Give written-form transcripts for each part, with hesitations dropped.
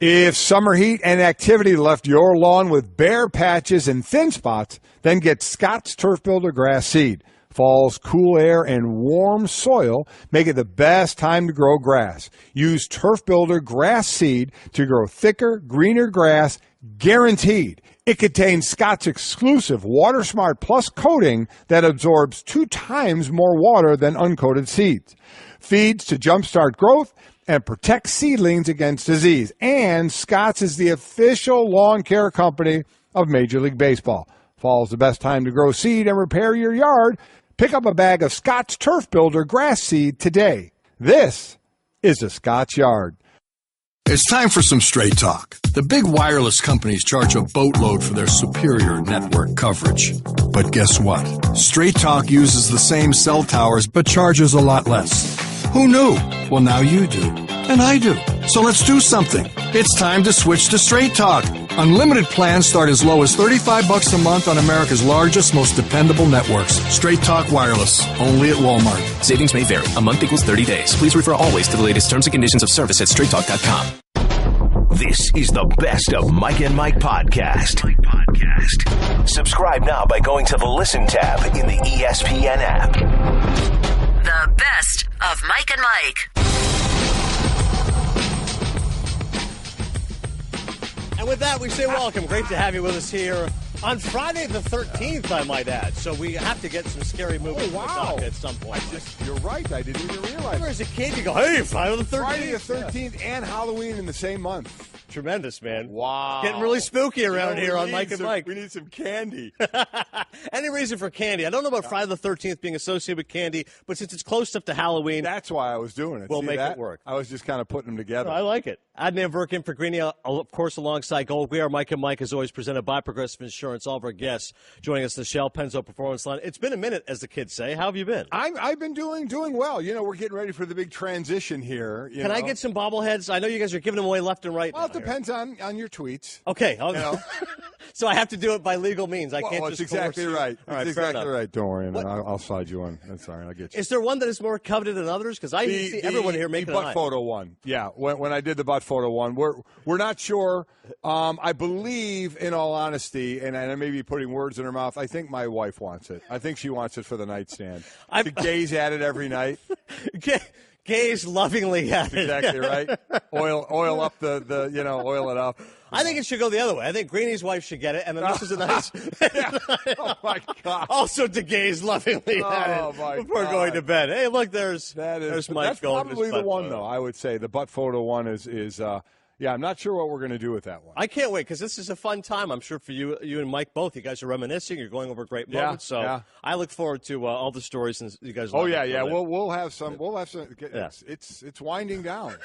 If summer heat and activity left your lawn with bare patches and thin spots, then get Scott's Turf Builder Grass Seed. Fall's cool air and warm soil make it the best time to grow grass. Use Turf Builder Grass Seed to grow thicker, greener grass, guaranteed. It contains Scott's exclusive Water Smart Plus coating that absorbs 2 times more water than uncoated seeds. Feeds to jumpstart growth and protect seedlings against disease. And Scott's is the official lawn care company of Major League Baseball. Fall's the best time to grow seed and repair your yard. Pick up a bag of Scott's Turf Builder Grass Seed today. This is the Scott's Yard. It's time for some straight talk. The big wireless companies charge a boatload for their superior network coverage. But guess what? Straight Talk uses the same cell towers but charges a lot less. Who knew? Well, now you do. And I do. So let's do something. It's time to switch to Straight Talk. Unlimited plans start as low as $35 a month on America's largest, most dependable networks. Straight Talk Wireless. Only at Walmart. Savings may vary. A month equals 30 days. Please refer always to the latest terms and conditions of service at straighttalk.com. This is the Best of Mike and Mike podcast. Subscribe now by going to the Listen tab in the ESPN app. The Best of Mike and Mike. And with that, we say welcome. Great to have you with us here on Friday the 13th, I might add. So we have to get some scary movies at some point. You're right. I didn't even realize. As a kid, you go, hey, Friday the 13th. Friday the 13th and Halloween in the same month. Tremendous, man. Wow. Getting really spooky around here on Mike and Mike. We need some candy. Any reason for candy? I don't know about Friday the 13th being associated with candy, but since it's close up to Halloween, that's why I was doing it. We'll make it work. I was just kind of putting them together. I like it. Adnan Virk in for Greeny, of course, alongside Golic. We are Mike and Mike, as always, presented by Progressive Insurance. All of our guests joining us, the Shell Penzo Performance Line. It's been a minute, as the kids say. How have you been? I've been doing well. You know, we're getting ready for the big transition here. Can I get some bobbleheads? I know you guys are giving them away left and right. Well, it depends on your tweets. Okay. You know? So I have to do it by legal means. I can't just exactly right. All right, it's exactly right. Don't worry, man. I'll slide you on. That's all right. I'll get you. Is there one that is more coveted than others? Because I see everyone here making the butt photo one. Yeah, when I did the butt photo one, we're not sure. I believe, in all honesty, and I may be putting words in her mouth, I think my wife wants it. I think she wants it for the nightstand. To gaze at it every night. Gaze lovingly at it. Exactly right. Oil up oil it up. I think it should go the other way. I think Greeny's wife should get it, and then this is a nice. Oh my God! Also to gaze lovingly at it before going to bed. Hey, look, there's Mike. That's going probably the one, photo. though. I would say the butt photo one is. Yeah, I'm not sure what we're going to do with that one. I can't wait because this is a fun time. I'm sure for you and Mike both. You guys are reminiscing. You're going over great moments. I look forward to all the stories and you guys. Oh yeah. We'll have some. It's winding down.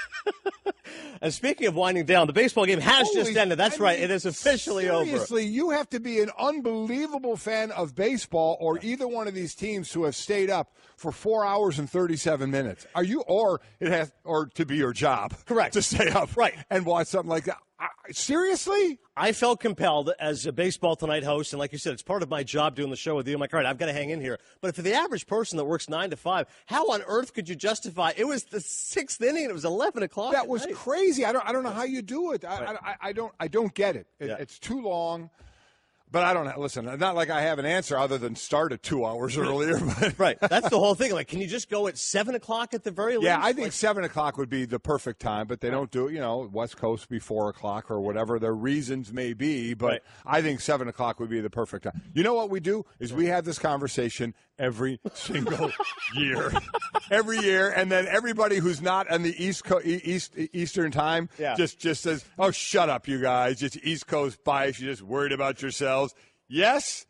And speaking of winding down, the baseball game has just ended. That's right. It is officially over. Seriously, you have to be an unbelievable fan of baseball or either one of these teams to have stayed up for 4 hours and 37 minutes. Are you, or to be your job. Correct. To stay up. Right. And watch something like that. Seriously? I felt compelled as a Baseball Tonight host, and like you said, it's part of my job doing the show with you. I'm like, all right, I've got to hang in here. But for the average person that works 9 to 5, how on earth could you justify? It was the 6th inning. It was 11 o'clock. That was crazy. I don't know how you do it. I don't get it. It's too long. But I don't know. Listen, not like I have an answer other than start at 2 hours earlier. But. Right. That's the whole thing. Like, can you just go at 7 o'clock at the very least? Yeah, I think 7 o'clock would be the perfect time, but they don't do it. West Coast would be 4 o'clock or whatever their reasons may be. But I think 7 o'clock would be the perfect time. You know what we do is we have this conversation every single year. Every year. And then everybody who's not on the Eastern time just says, oh, shut up, you guys. It's East Coast bias. You're just worried about yourselves. Yes,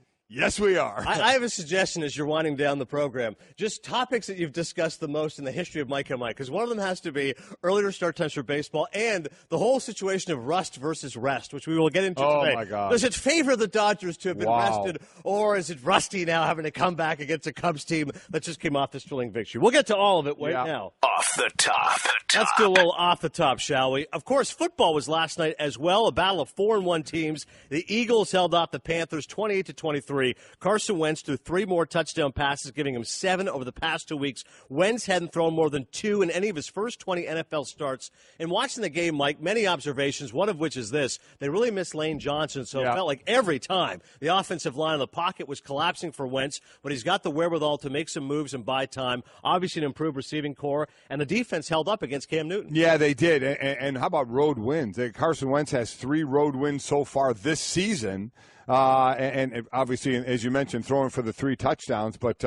we are. I have a suggestion as you're winding down the program. Just topics that you've discussed the most in the history of Mike and Mike, because one of them has to be earlier start times for baseball and the whole situation of rust versus rest, which we will get into today. Oh, my God. Does it favor the Dodgers to have been rested, or is it Rusty now having to come back against a Cubs team that just came off this thrilling victory? We'll get to all of it right now. Off the top. Let's do a little off the top, shall we? Of course, football was last night as well, a battle of 4-1 teams. The Eagles held off the Panthers 28-23. 3. Carson Wentz threw 3 more touchdown passes, giving him 7 over the past 2 weeks. Wentz hadn't thrown more than 2 in any of his first 20 NFL starts. In watching the game, Mike, many observations, one of which is this. They really missed Lane Johnson, so it felt like every time the offensive line in the pocket was collapsing for Wentz, but he's got the wherewithal to make some moves and buy time. Obviously, an improved receiving core, and the defense held up against Cam Newton. Yeah, they did. And how about road wins? Carson Wentz has 3 road wins so far this season. And obviously, as you mentioned, throwing for the 3 touchdowns. But,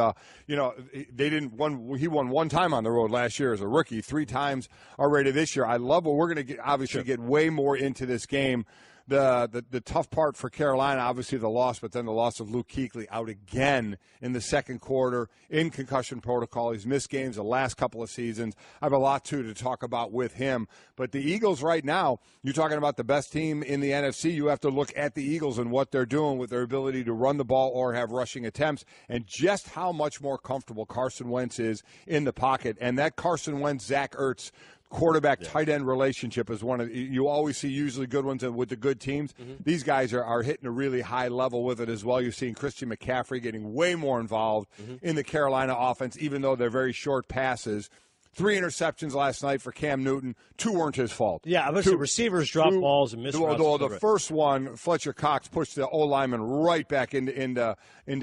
he won 1 time on the road last year as a rookie, 3 times already this year. I love what we're going to get way more into this game. The tough part for Carolina, obviously the loss, but then the loss of Luke Kuechly out again in the second quarter in concussion protocol. He's missed games the last couple of seasons. I have a lot, too, to talk about with him. But the Eagles right now, you're talking about the best team in the NFC. You have to look at the Eagles and what they're doing with their ability to run the ball or have rushing attempts and just how much more comfortable Carson Wentz is in the pocket. And that Carson Wentz, Zach Ertz quarterback tight end relationship is one of you always see usually good ones with the good teams. These guys are hitting a really high level with it as well. You're seeing Christian McCaffrey getting way more involved in the Carolina offense, even though they're very short passes. 3 interceptions last night for Cam Newton. 2 weren't his fault. Yeah, I the receivers dropped balls and missed routes. The first one, Fletcher Cox pushed the O-lineman right back into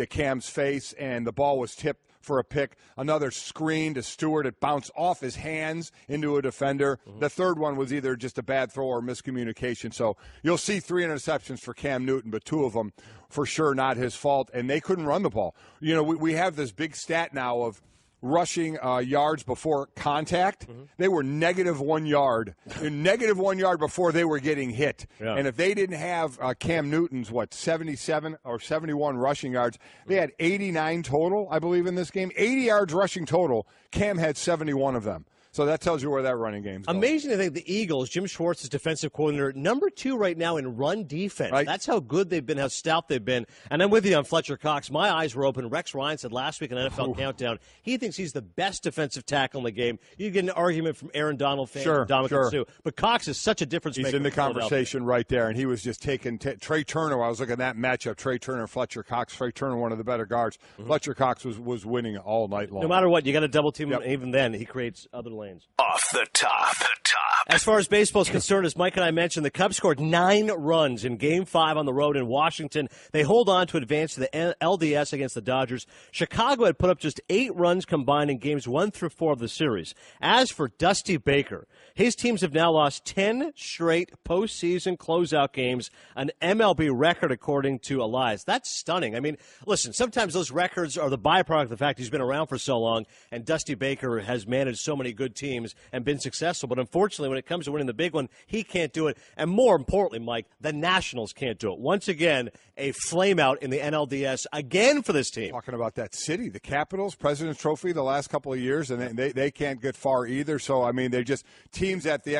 Cam's face, and the ball was tipped for a pick. Another screen to Stewart. It bounced off his hands into a defender. The third one was either just a bad throw or miscommunication. So you'll see 3 interceptions for Cam Newton, but 2 of them for sure not his fault, and they couldn't run the ball. You know, we have this big stat now of rushing yards before contact. They were -1 yard, -1 yard before they were getting hit. Yeah. And if they didn't have Cam Newton's, 77 or 71 rushing yards, they had 89 total, I believe, in this game. 80 yards rushing total. Cam had 71 of them. So that tells you where that running game's going. Amazing to think the Eagles, Jim Schwartz is defensive coordinator, number 2 right now in run defense. Right. That's how good they've been, how stout they've been. And I'm with you on Fletcher Cox. My eyes were open. Rex Ryan said last week in NFL Countdown, he thinks he's the best defensive tackle in the game. You get an argument from Aaron Donald fans, Dominican Sue. But Cox is such a difference maker. He's in the conversation right there, and he was just taking Trey Turner. I was looking at that matchup, Trey Turner and Fletcher Cox. Trey Turner, one of the better guards. Fletcher Cox was winning all night long. No matter what, you got to double team him. Even then, he creates other lanes. Off the top. As far as baseball is concerned, as Mike and I mentioned, the Cubs scored 9 runs in Game 5 on the road in Washington. They hold on to advance to the LDS against the Dodgers. Chicago had put up just 8 runs combined in Games 1 through 4 of the series. As for Dusty Baker, his teams have now lost 10 straight postseason closeout games, an MLB record according to Elias. That's stunning. I mean, listen, sometimes those records are the byproduct of the fact he's been around for so long, and Dusty Baker has managed so many good teams and been successful. But unfortunately, when it comes to winning the big one, he can't do it. And more importantly, Mike, the Nationals can't do it. Once again, a flame-out in the NLDS again for this team. Talking about that city, the Capitals, President's Trophy the last couple of years, and they can't get far either. So, I mean, they're just teams at the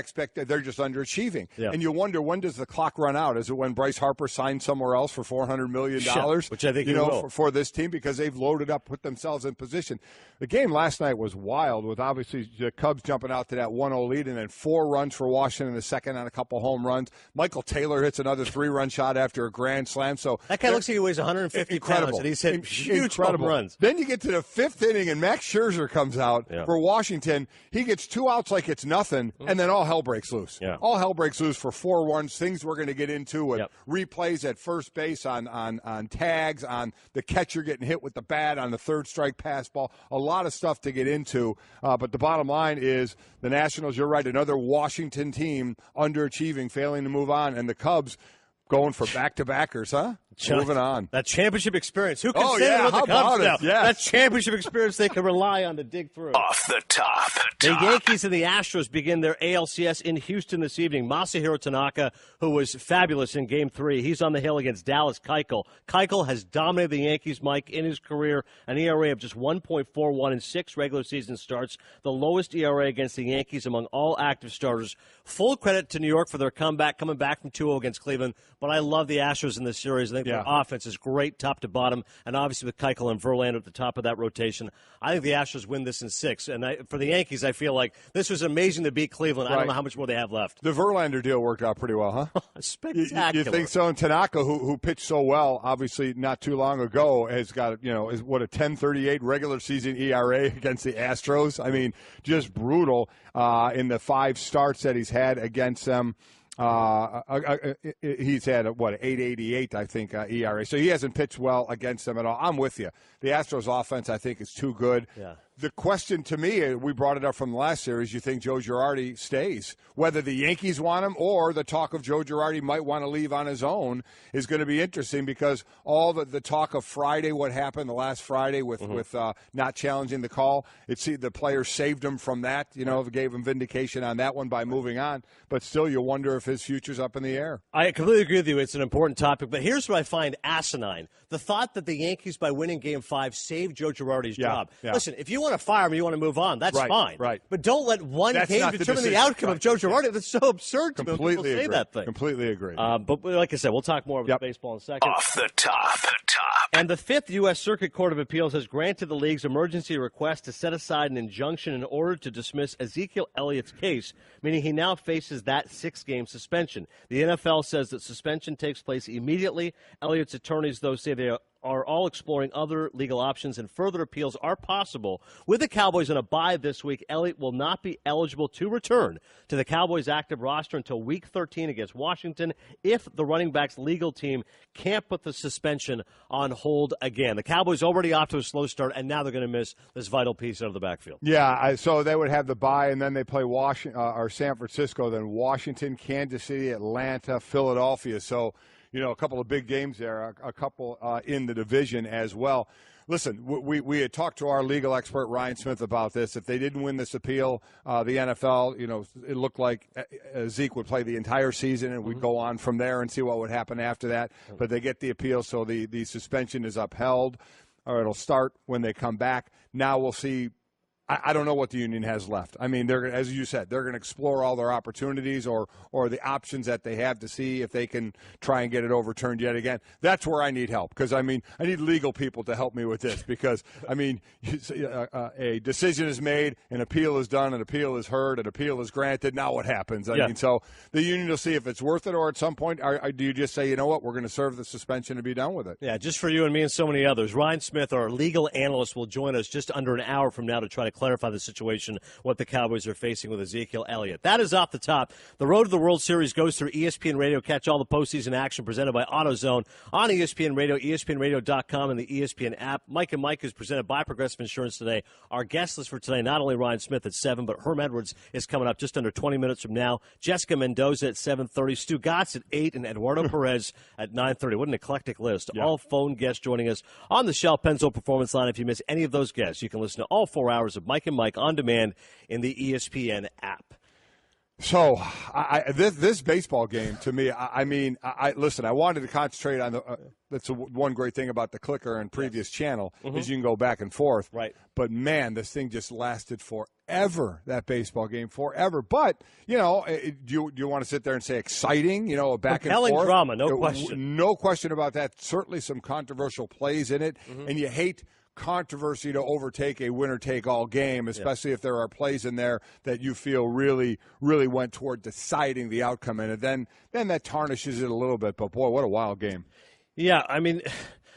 they're just underachieving. Yeah. And you wonder, when does the clock run out? Is it when Bryce Harper signs somewhere else for $400 million? Which I think for this team, because they've loaded up, put themselves in position. The game last night was wild, with obviously the Cubs jumping out to that 1-0 lead, and then 4 runs for Washington in the second on a couple home runs. Michael Taylor hits another 3-run shot after a grand slam. So that guy looks like he weighs 150 pounds, and he's hit huge home runs. Then you get to the 5th inning, and Max Scherzer comes out for Washington. He gets 2 outs like it's nothing, and then all hell breaks loose. Yeah. All hell breaks loose for 4 runs. Things we're going to get into with replays at first base on tags, on the catcher getting hit with the bat on the 3rd strike pass ball. A lot of stuff to get into, but the bottom line is the Nationals, you're right, another Washington team underachieving, failing to move on, and the Cubs going for back-to-backers, huh? Moving on. That championship experience. Who can say with the Cubs now? Yes. That championship experience they can rely on to dig through. Off the top. The Yankees and the Astros begin their ALCS in Houston this evening. Masahiro Tanaka, who was fabulous in Game 3, he's on the hill against Dallas Keuchel. Keuchel has dominated the Yankees, Mike, in his career, an ERA of just 1.41 in 6 regular season starts, the lowest ERA against the Yankees among all active starters. Full credit to New York for their comeback, coming back from 2-0 against Cleveland, but I love the Astros in this series. I think Their offense is great top to bottom, and obviously with Keuchel and Verlander at the top of that rotation, I think the Astros win this in 6. And for the Yankees, I feel like this was amazing to beat Cleveland. I don't know how much more they have left. The Verlander deal worked out pretty well, huh? Spectacular. You think so? And Tanaka, who pitched so well, obviously not too long ago, has got, is what, a 10.38 regular season ERA against the Astros. I mean, just brutal in the 5 starts that he's had against them. He's had a 8.88, I think, ERA. So he hasn't pitched well against them at all. I'm with you. The Astros offense, I think, is too good. Yeah. The question to me, we brought it up from the last series, you think Joe Girardi stays. Whether the Yankees want him or the talk of Joe Girardi might want to leave on his own is going to be interesting, because all the talk of Friday, what happened the last Friday with not challenging the call, the players saved him from that, gave him vindication on that one by moving on. But still, you wonder if his future's up in the air. I completely agree with you. It's an important topic. But here's what I find asinine. The thought that the Yankees, by winning Game 5, saved Joe Girardi's job. Yeah. Listen, if you want to fire him, you want to move on, that's fine. Right. But don't let one game determine the outcome of Joe Girardi. That's so absurd to me when people say that thing. Completely agree. But like I said, we'll talk more about baseball in a second. Off the top. And the 5th U.S. Circuit Court of Appeals has granted the league's emergency request to set aside an injunction in order to dismiss Ezekiel Elliott's case, meaning he now faces that 6-game suspension. The NFL says that suspension takes place immediately. Elliott's attorneys, though, say they are all exploring other legal options, and further appeals are possible. With the Cowboys on a bye this week, Elliott will not be eligible to return to the Cowboys' active roster until Week 13 against Washington if the running backs' legal team can't put the suspension on hold again. The Cowboys already off to a slow start, and now they're going to miss this vital piece out of the backfield. Yeah, so they would have the bye, and then they play San Francisco, then Washington, Kansas City, Atlanta, Philadelphia. So, a couple of big games there, a couple in the division as well. Listen, we had talked to our legal expert, Ryan Smith, about this. If they didn't win this appeal, the NFL, it looked like Zeke would play the entire season, and we'd go on from there and see what would happen after that. But they get the appeal, so the suspension is upheld, or it'll start when they come back. Now we'll see. I don't know what the union has left. I mean, as you said, they're going to explore all their opportunities or the options that they have to see if they can try and get it overturned yet again. That's where I need help, because, I need legal people to help me with this, because, a decision is made, an appeal is done, an appeal is heard, an appeal is granted. Now what happens? I mean, so the union will see if it's worth it, or at some point, do you just say, you know what, we're going to serve the suspension and be done with it? Yeah, just for you and me and so many others. Ryan Smith, our legal analyst, will join us just under an hour from now to try to clarify the situation, what the Cowboys are facing with Ezekiel Elliott. That is off the top. The road to the World Series goes through ESPN Radio. Catch all the postseason action presented by AutoZone on ESPN Radio, ESPNRadio.com, and the ESPN app. Mike and Mike is presented by Progressive Insurance today. Our guest list for today, not only Ryan Smith at 7, but Herm Edwards is coming up just under 20 minutes from now. Jessica Mendoza at 7:30, Stu Gatz at 8, and Eduardo Perez at 9:30. What an eclectic list. Yeah. All phone guests joining us on the Shell Pennzoil Performance Line. If you miss any of those guests, you can listen to all 4 hours of Mike and Mike on demand in the ESPN app. So, this baseball game, to me, listen, I wanted to concentrate on that's one great thing about the clicker and previous channel is you can go back and forth. Right. But, man, this thing just lasted forever, that baseball game, forever. But, do you want to sit there and say exciting, back and forth? Compelling drama, no question. No question about that. Certainly some controversial plays in it, and you hate controversy to overtake a winner-take-all game, especially if there are plays in there that you feel really, really went toward deciding the outcome in it. Then that tarnishes it a little bit. But, boy, what a wild game. Yeah,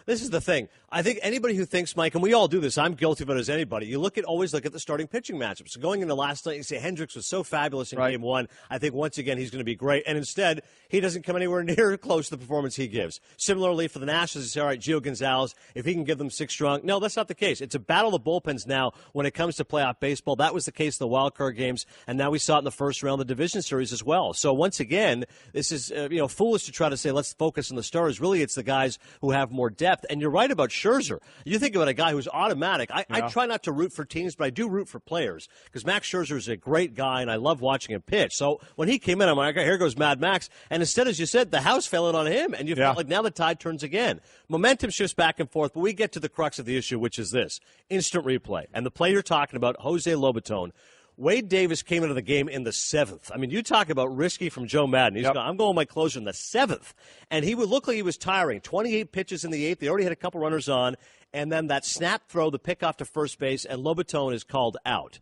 this is the thing. I think anybody who thinks, Mike, and we all do this, I'm guilty of it as anybody, you always look at the starting pitching matchups. So going into last night, you say Hendricks was so fabulous in Game 1. I think once again he's going to be great. And instead, he doesn't come anywhere near close to the performance he gives. Similarly, for the Nationals, you say, all right, Gio Gonzalez, if he can give them 6 strong. No, that's not the case. It's a battle of the bullpens now when it comes to playoff baseball. That was the case in the wild card games, and now we saw it in the first round of the division series as well. So once again, this is foolish to try to say let's focus on the stars. Really, it's the guys who have more depth. And you're right about Scherzer. You think about a guy who's automatic. I try not to root for teams, but I do root for players because Max Scherzer is a great guy, and I love watching him pitch. So when he came in, I'm like, here goes Mad Max. And instead, as you said, the house fell in on him, and you felt like now the tide turns again. Momentum shifts back and forth, but we get to the crux of the issue, which is this: instant replay. And the play you're talking about, Jose Lobaton, Wade Davis came into the game in the 7th. I mean, you talk about risky from Joe Madden. He's going, I'm going my closer in the 7th. And he would look like he was tiring. 28 pitches in the 8th. They already had a couple runners on. And then that snap throw, the pickoff to first base, and Lobaton is called out.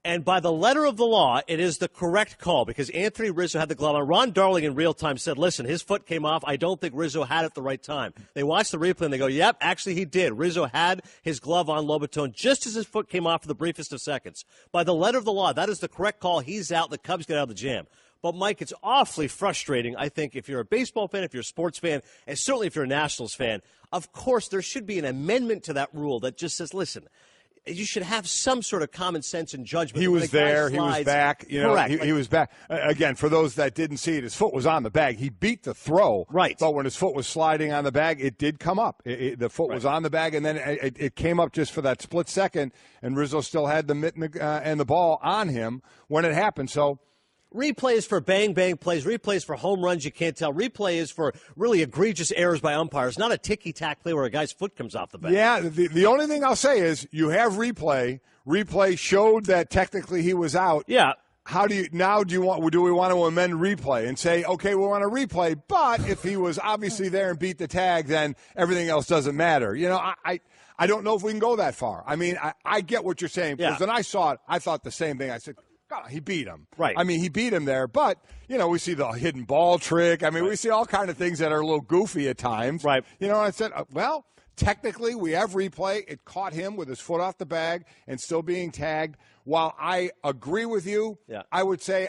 And by the letter of the law, it is the correct call because Anthony Rizzo had the glove on. Ron Darling in real time said, listen, his foot came off. I don't think Rizzo had it at the right time. They watched the replay and they go, yep, actually he did. Rizzo had his glove on Lobaton just as his foot came off for the briefest of seconds. By the letter of the law, that is the correct call. He's out. The Cubs get out of the jam. But, Mike, it's awfully frustrating, I think, if you're a baseball fan, if you're a sports fan, and certainly if you're a Nationals fan. Of course, there should be an amendment to that rule that just says, listen, you should have some sort of common sense and judgment. He was there. He was back. Correct. He was back. Again, for those that didn't see it, his foot was on the bag. He beat the throw. Right. But when his foot was sliding on the bag, it did come up. The foot was on the bag, and then it came up just for that split second, and Rizzo still had the mitten and the ball on him when it happened. So replays for bang-bang plays, replays for home runs you can't tell. Replay is for really egregious errors by umpires, not a ticky-tack play where a guy's foot comes off the bag. Yeah, the only thing I'll say is you have replay. Replay showed that technically he was out. Yeah. How do we want to amend replay and say, okay, we want to replay, but if he was obviously there and beat the tag, then everything else doesn't matter. I don't know if we can go that far. I mean, I get what you're saying because when I saw it, I thought the same thing. I said, God, he beat him. Right. I mean, he beat him there, but, we see the hidden ball trick. I mean, we see all kind of things that are a little goofy at times. Right. I said, well, technically we have replay. It caught him with his foot off the bag and still being tagged. While I agree with you, I would say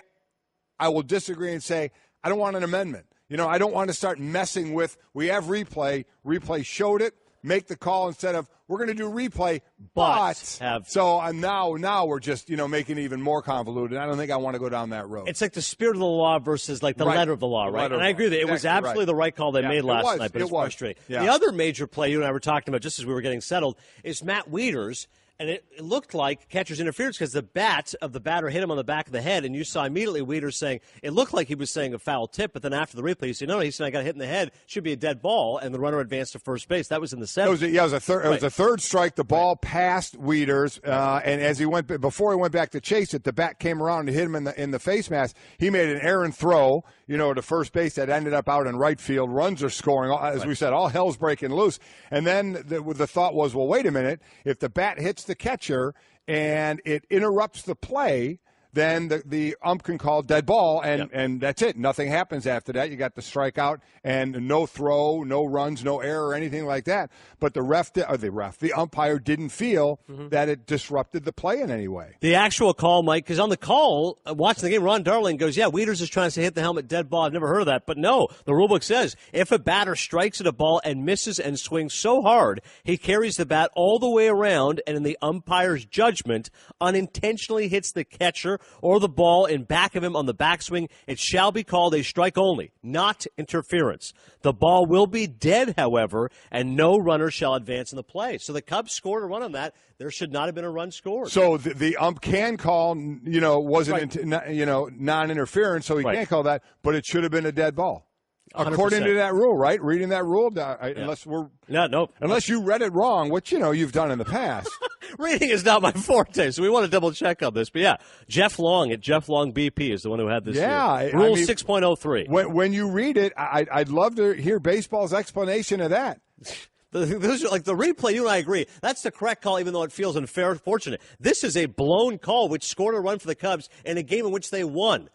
I will disagree and say I don't want an amendment. I don't want to start messing with we have replay. Replay showed it. Make the call instead of we're going to do replay, now we're just making it even more convoluted. I don't think I want to go down that road. It's like the spirit of the law versus like the letter of the law, right? And I agree that it was absolutely the right call they made last night, but it's frustrating. Yeah. The other major play you and I were talking about just as we were getting settled is Matt Wieters. And it looked like catcher's interference because the bat of the batter hit him on the back of the head, and you saw immediately Wieters saying it looked like he was saying a foul tip, but then after the replay, you see, no, he said I got hit in the head, should be a dead ball, and the runner advanced to first base. That was in the 7th. It was a third strike. The ball passed Wieters, and as before he went back to chase it, the bat came around and hit him in the face mask. He made an errant throw, to first base that ended up out in right field. Runs are scoring, as we said, all hell's breaking loose. And then the thought was, well, wait a minute, if the bat hits the catcher and it interrupts the play, then the ump can call dead ball, and that's it. Nothing happens after that. You got the strikeout and no throw, no runs, no error, anything like that. But the umpire didn't feel that it disrupted the play in any way. The actual call, Mike, because on the call, watching the game, Ron Darling goes, Wieters is trying to say hit the helmet, dead ball. I've never heard of that. But no, the rulebook says if a batter strikes at a ball and misses and swings so hard, he carries the bat all the way around and in the umpire's judgment unintentionally hits the catcher or the ball in back of him on the backswing, it shall be called a strike only, not interference. The ball will be dead, however, and no runner shall advance in the play. So the Cubs scored a run on that. There should not have been a run scored. So the ump can call, wasn't, non-interference, so he can't call that, but it should have been a dead ball. 100%. According to that rule, right? Reading that rule, unless you read it wrong, which you've done in the past. Reading is not my forte, so we want to double check on this. But Jeff Long at Jeff Long BP is the one who had this. Yeah, Rule 6.03. When you read it, I'd love to hear baseball's explanation of that. Those are like the replay. You and I agree. That's the correct call, even though it feels unfair. Fortunate. This is a blown call, which scored a run for the Cubs in a game in which they won.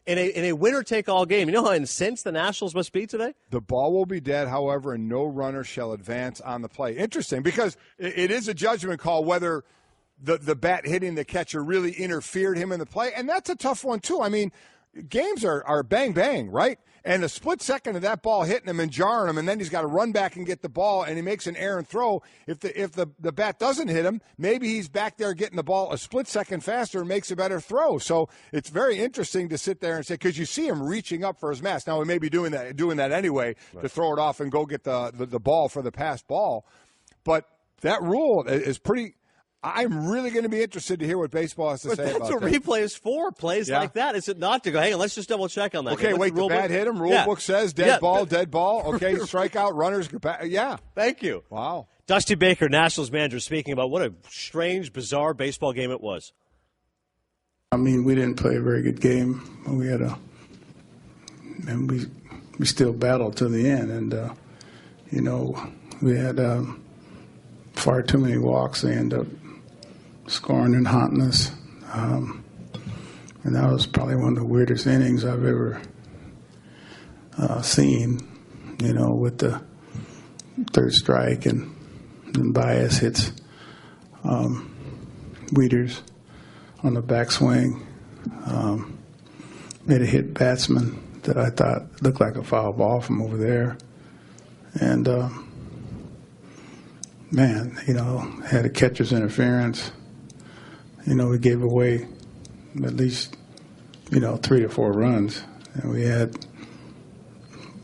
In a winner-take-all game. You know how incensed the Nationals must be today? The ball will be dead, however, and no runner shall advance on the play. Interesting, because it is a judgment call whether the bat hitting the catcher really interfered him in the play, and that's a tough one, too. I mean, games are bang-bang, right? And a split second of that ball hitting him and jarring him, and then he's got to run back and get the ball, and he makes an errant throw. If the bat doesn't hit him, maybe he's back there getting the ball a split second faster and makes a better throw. So it's very interesting to sit there and say, because you see him reaching up for his mask. Now, he may be doing that anyway to throw it off and go get the ball for the passed ball. But that rule is pretty – I'm really going to be interested to hear what baseball has to say about that. That's what replay is for, plays like that. Is it not to go, hang on, let's just double check on that. Okay, wait, the bat hit him. Rule book says dead ball. Okay, strikeout, runners. Yeah. Thank you. Wow. Dusty Baker, Nationals manager, speaking about what a strange, bizarre baseball game it was. I mean, we didn't play a very good game. We still battled to the end, and we had far too many walks. They ended up scoring and haunting us, and that was probably one of the weirdest innings I've ever seen. With the third strike and Baez hits Wieters on the backswing, made a hit batsman that I thought looked like a foul ball from over there. And, had a catcher's interference. We gave away at least, 3 or 4 runs. And we had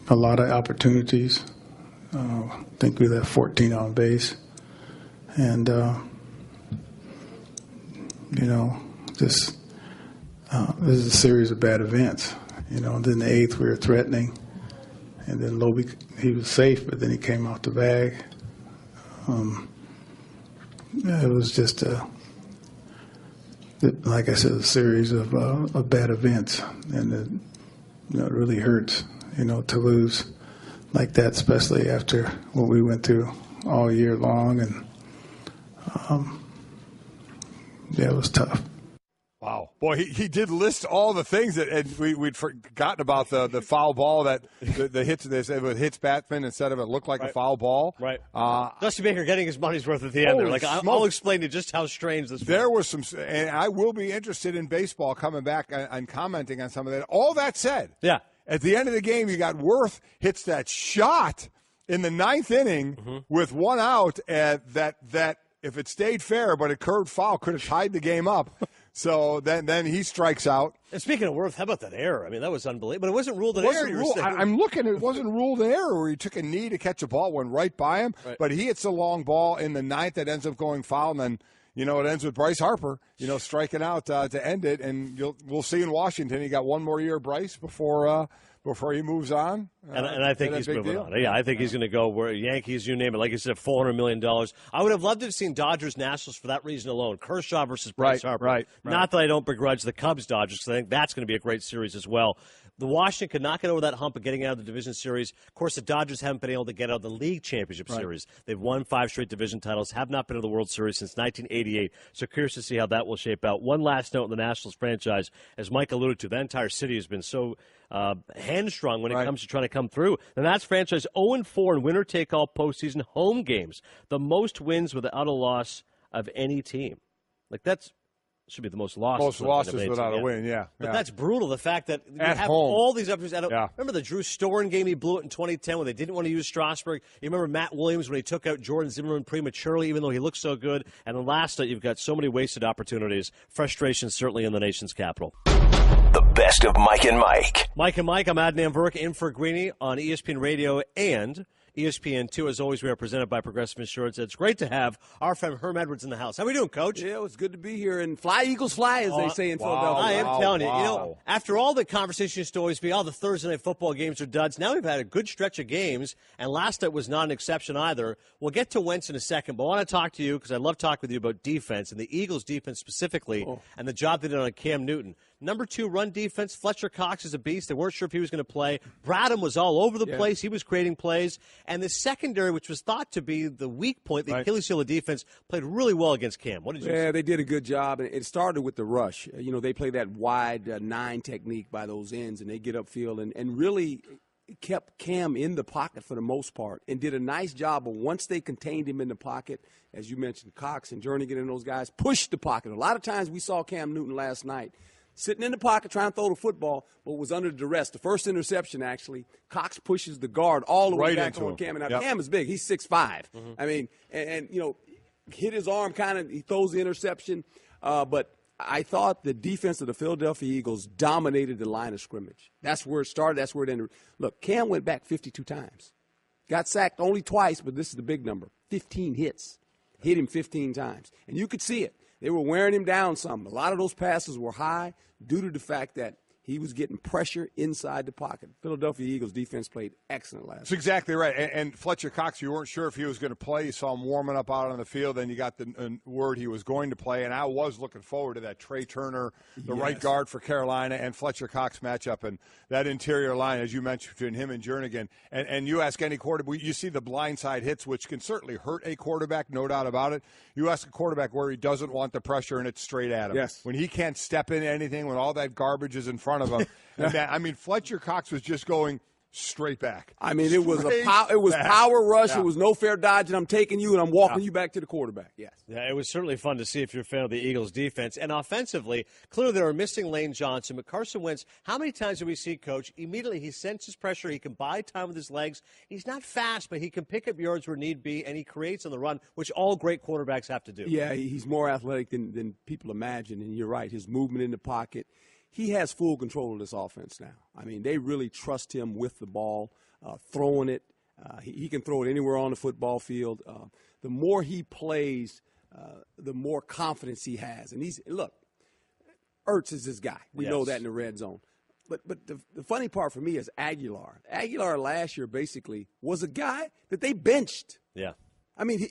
a lot of opportunities. I think we left 14 on base. And, this is a series of bad events. Then the 8th we were threatening, and then Lobe, he was safe, but then he came off the bag. It was just like I said, a series of bad events, and it really hurts, to lose like that, especially after what we went through all year long, and it was tough. Wow. Boy, he did list all the things that and we'd forgotten about the foul ball that the hits it hits batsman instead of it looked like a foul ball. Right. Dusty Baker getting his money's worth at the end there. Like I'll explain to you just how strange this was. There was some, and I will be interested in baseball coming back and commenting on some of that. All that said, yeah. At the end of the game, you got Worth hits that shot in the 9th inning with 1 out, and that if it stayed fair but it curved foul could have tied the game up. So then he strikes out. And speaking of Worth, how about that error? I mean, that was unbelievable. But it wasn't ruled an error. I'm looking. It wasn't ruled an error where he took a knee to catch a ball, went right by him. Right. But he hits a long ball in the 9th that ends up going foul, and then it ends with Bryce Harper, striking out to end it. And we'll see in Washington. He got one more year, Bryce, before he moves on. And I think he's moving on. Yeah, I think he's going to go where Yankees, you name it. Like you said, $400 million. I would have loved to have seen Dodgers Nationals for that reason alone. Kershaw versus Bryce Harper. Right. Not that I don't begrudge the Cubs Dodgers, because I think that's going to be a great series as well. The Washington could not get over that hump of getting out of the division series. Of course, the Dodgers haven't been able to get out of the league championship series. They've won 5 straight division titles, have not been to the World Series since 1988. So curious to see how that will shape out. One last note in the Nationals franchise, as Mike alluded to, that entire city has been so hamstrung when it comes to trying to come through. The Nats franchise 0-4 in winner-take-all postseason home games, the most wins without a loss of any team. Like that's should be the most losses. Most losses without a win, yeah. But that's brutal, the fact that you at have home. All these opportunities. Remember the Drew Storen game he blew it in 2010 when they didn't want to use Strasburg? You remember Matt Williams when he took out Jordan Zimmerman prematurely, even though he looked so good? And then last night, you've got so many wasted opportunities. Frustration certainly in the nation's capital. The best of Mike and Mike. Mike and Mike, I'm Adnan Virk in for Greeny on ESPN Radio and ESPN2. As always, we are presented by Progressive Insurance. It's great to have our friend Herm Edwards in the house. How are we doing, Coach? Yeah, it's good to be here. And fly, Eagles, fly, as they say in Philadelphia. I am telling you, after all the conversation used to always be, the Thursday night football games are duds. Now we've had a good stretch of games, and last night was not an exception either. We'll get to Wentz in a second, but I want to talk to you because I love talking with you about defense, and the Eagles' defense specifically, and the job they did on Cam Newton. Number 2 run defense, Fletcher Cox is a beast. They weren't sure if he was going to play. Bradham was all over the place. He was creating plays. And the secondary, which was thought to be the weak point, the Achilles heel of defense, played really well against Cam. What did you say? Yeah, they did a good job. And it started with the rush. They play that wide 9 technique by those ends, and they get upfield and really kept Cam in the pocket for the most part and did a nice job. But once they contained him in the pocket, as you mentioned, Cox and Jernigan and those guys pushed the pocket. A lot of times we saw Cam Newton last night sitting in the pocket trying to throw the football, but was under duress. The first interception, actually, Cox pushes the guard all the way back on Cam. And now Cam is big. He's 6'5". I mean, and hit his arm kind of, he throws the interception. But I thought the defense of the Philadelphia Eagles dominated the line of scrimmage. That's where it started. That's where it ended. Look, Cam went back 52 times. Got sacked only twice, but this is the big number. 15 hits. Hit him 15 times. And you could see it. They were wearing him down some. A lot of those passes were high due to the fact that He was getting pressure inside the pocket. Philadelphia Eagles defense played excellent last That's exactly right. And Fletcher Cox, you weren't sure if he was going to play. You saw him warming up out on the field. Then you got the word he was going to play. And I was looking forward to that Trey Turner, the right guard for Carolina, and Fletcher Cox matchup. And that interior line, as you mentioned, between him and Jernigan. And you ask any quarterback, you see the blindside hits, which can certainly hurt a quarterback, no doubt about it. You ask a quarterback where he doesn't want the pressure, and it's straight at him. Yes. When he can't step into anything, when all that garbage is in front of him. And man, I mean, Fletcher Cox was just going straight back. I mean, it was power rush. Yeah. It was no fair dodging. I'm taking you and I'm walking you back to the quarterback. Yes. Yeah, it was certainly fun to see if you're a fan of the Eagles defense. And offensively, clearly they were missing Lane Johnson. But Carson Wentz, how many times do we see, Coach, immediately he senses pressure. He can buy time with his legs. He's not fast, but he can pick up yards where need be, and he creates on the run, which all great quarterbacks have to do. Yeah, he's more athletic than people imagine. And you're right, his movement in the pocket. He has full control of this offense now. I mean, they really trust him with the ball, throwing it. He can throw it anywhere on the football field. The more he plays, the more confidence he has. And look, Ertz is this guy. We know that in the red zone. But the funny part for me is Aguilar. Aguilar last year basically was a guy that they benched. Yeah. I mean,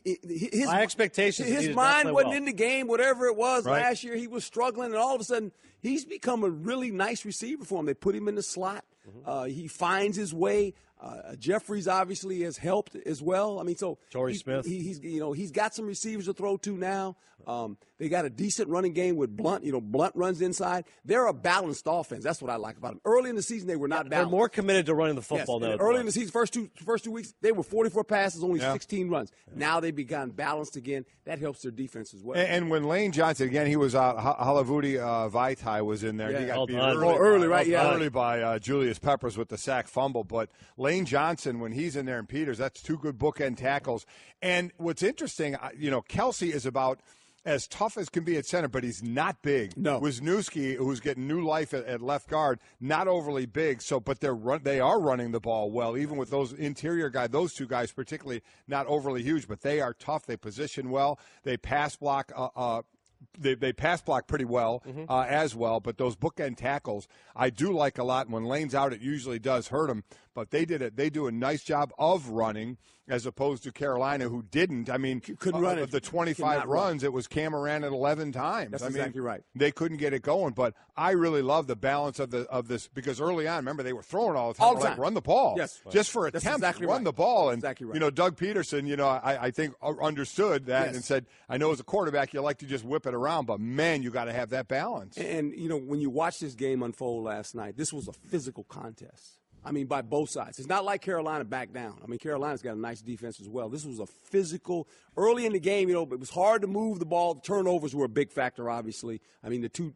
my expectations. His mind wasn't in the game, whatever it was last year. He was struggling, and all of a sudden, he's become a really nice receiver for him. They put him in the slot. He finds his way. Jeffries obviously has helped as well. I mean, so Torrey Smith. He's got some receivers to throw to now. They got a decent running game with Blunt. Blunt runs inside. They're a balanced offense. That's what I like about them. Early in the season, they were not balanced. They're more committed to running the football now. Early in the season, first two weeks, they were 44 passes, only 16 runs. Now they've begun balanced again. That helps their defense as well. And when Lane Johnson, again, he was out. Halavudi Vaitai was in there. Yeah. He got beat early by Julius Peppers with the sack fumble. But Lane Johnson, when he's in there and Peters, that's two good bookend tackles. And what's interesting, Kelsey is about as tough as can be at center, but he's not big. No. Wisniewski, who's getting new life at left guard, not overly big. So, but they are running the ball well, even with those interior guys. Those two guys, particularly, not overly huge, but they are tough. They position well. They pass block. They pass block pretty well as well, but those bookend tackles I do like a lot. And when Lane's out, it usually does hurt them. But they do a nice job of running as opposed to Carolina, who didn't. I mean, couldn't run it. Of the 25 runs, it was Cameron at 11 times. That's exactly right. They couldn't get it going. But I really love the balance of this because early on, remember, they were throwing all the time. Like, run the ball. Yes. Just for attempts, run the ball. And, exactly right. Doug Peterson, I think understood that and said, I know as a quarterback, you like to just whip it around, but, man, you got to have that balance. And, when you watch this game unfold last night, this was a physical contest. I mean, by both sides. It's not like Carolina backed down. I mean, Carolina's got a nice defense as well. This was a physical – early in the game, it was hard to move the ball. The turnovers were a big factor, obviously. I mean, the two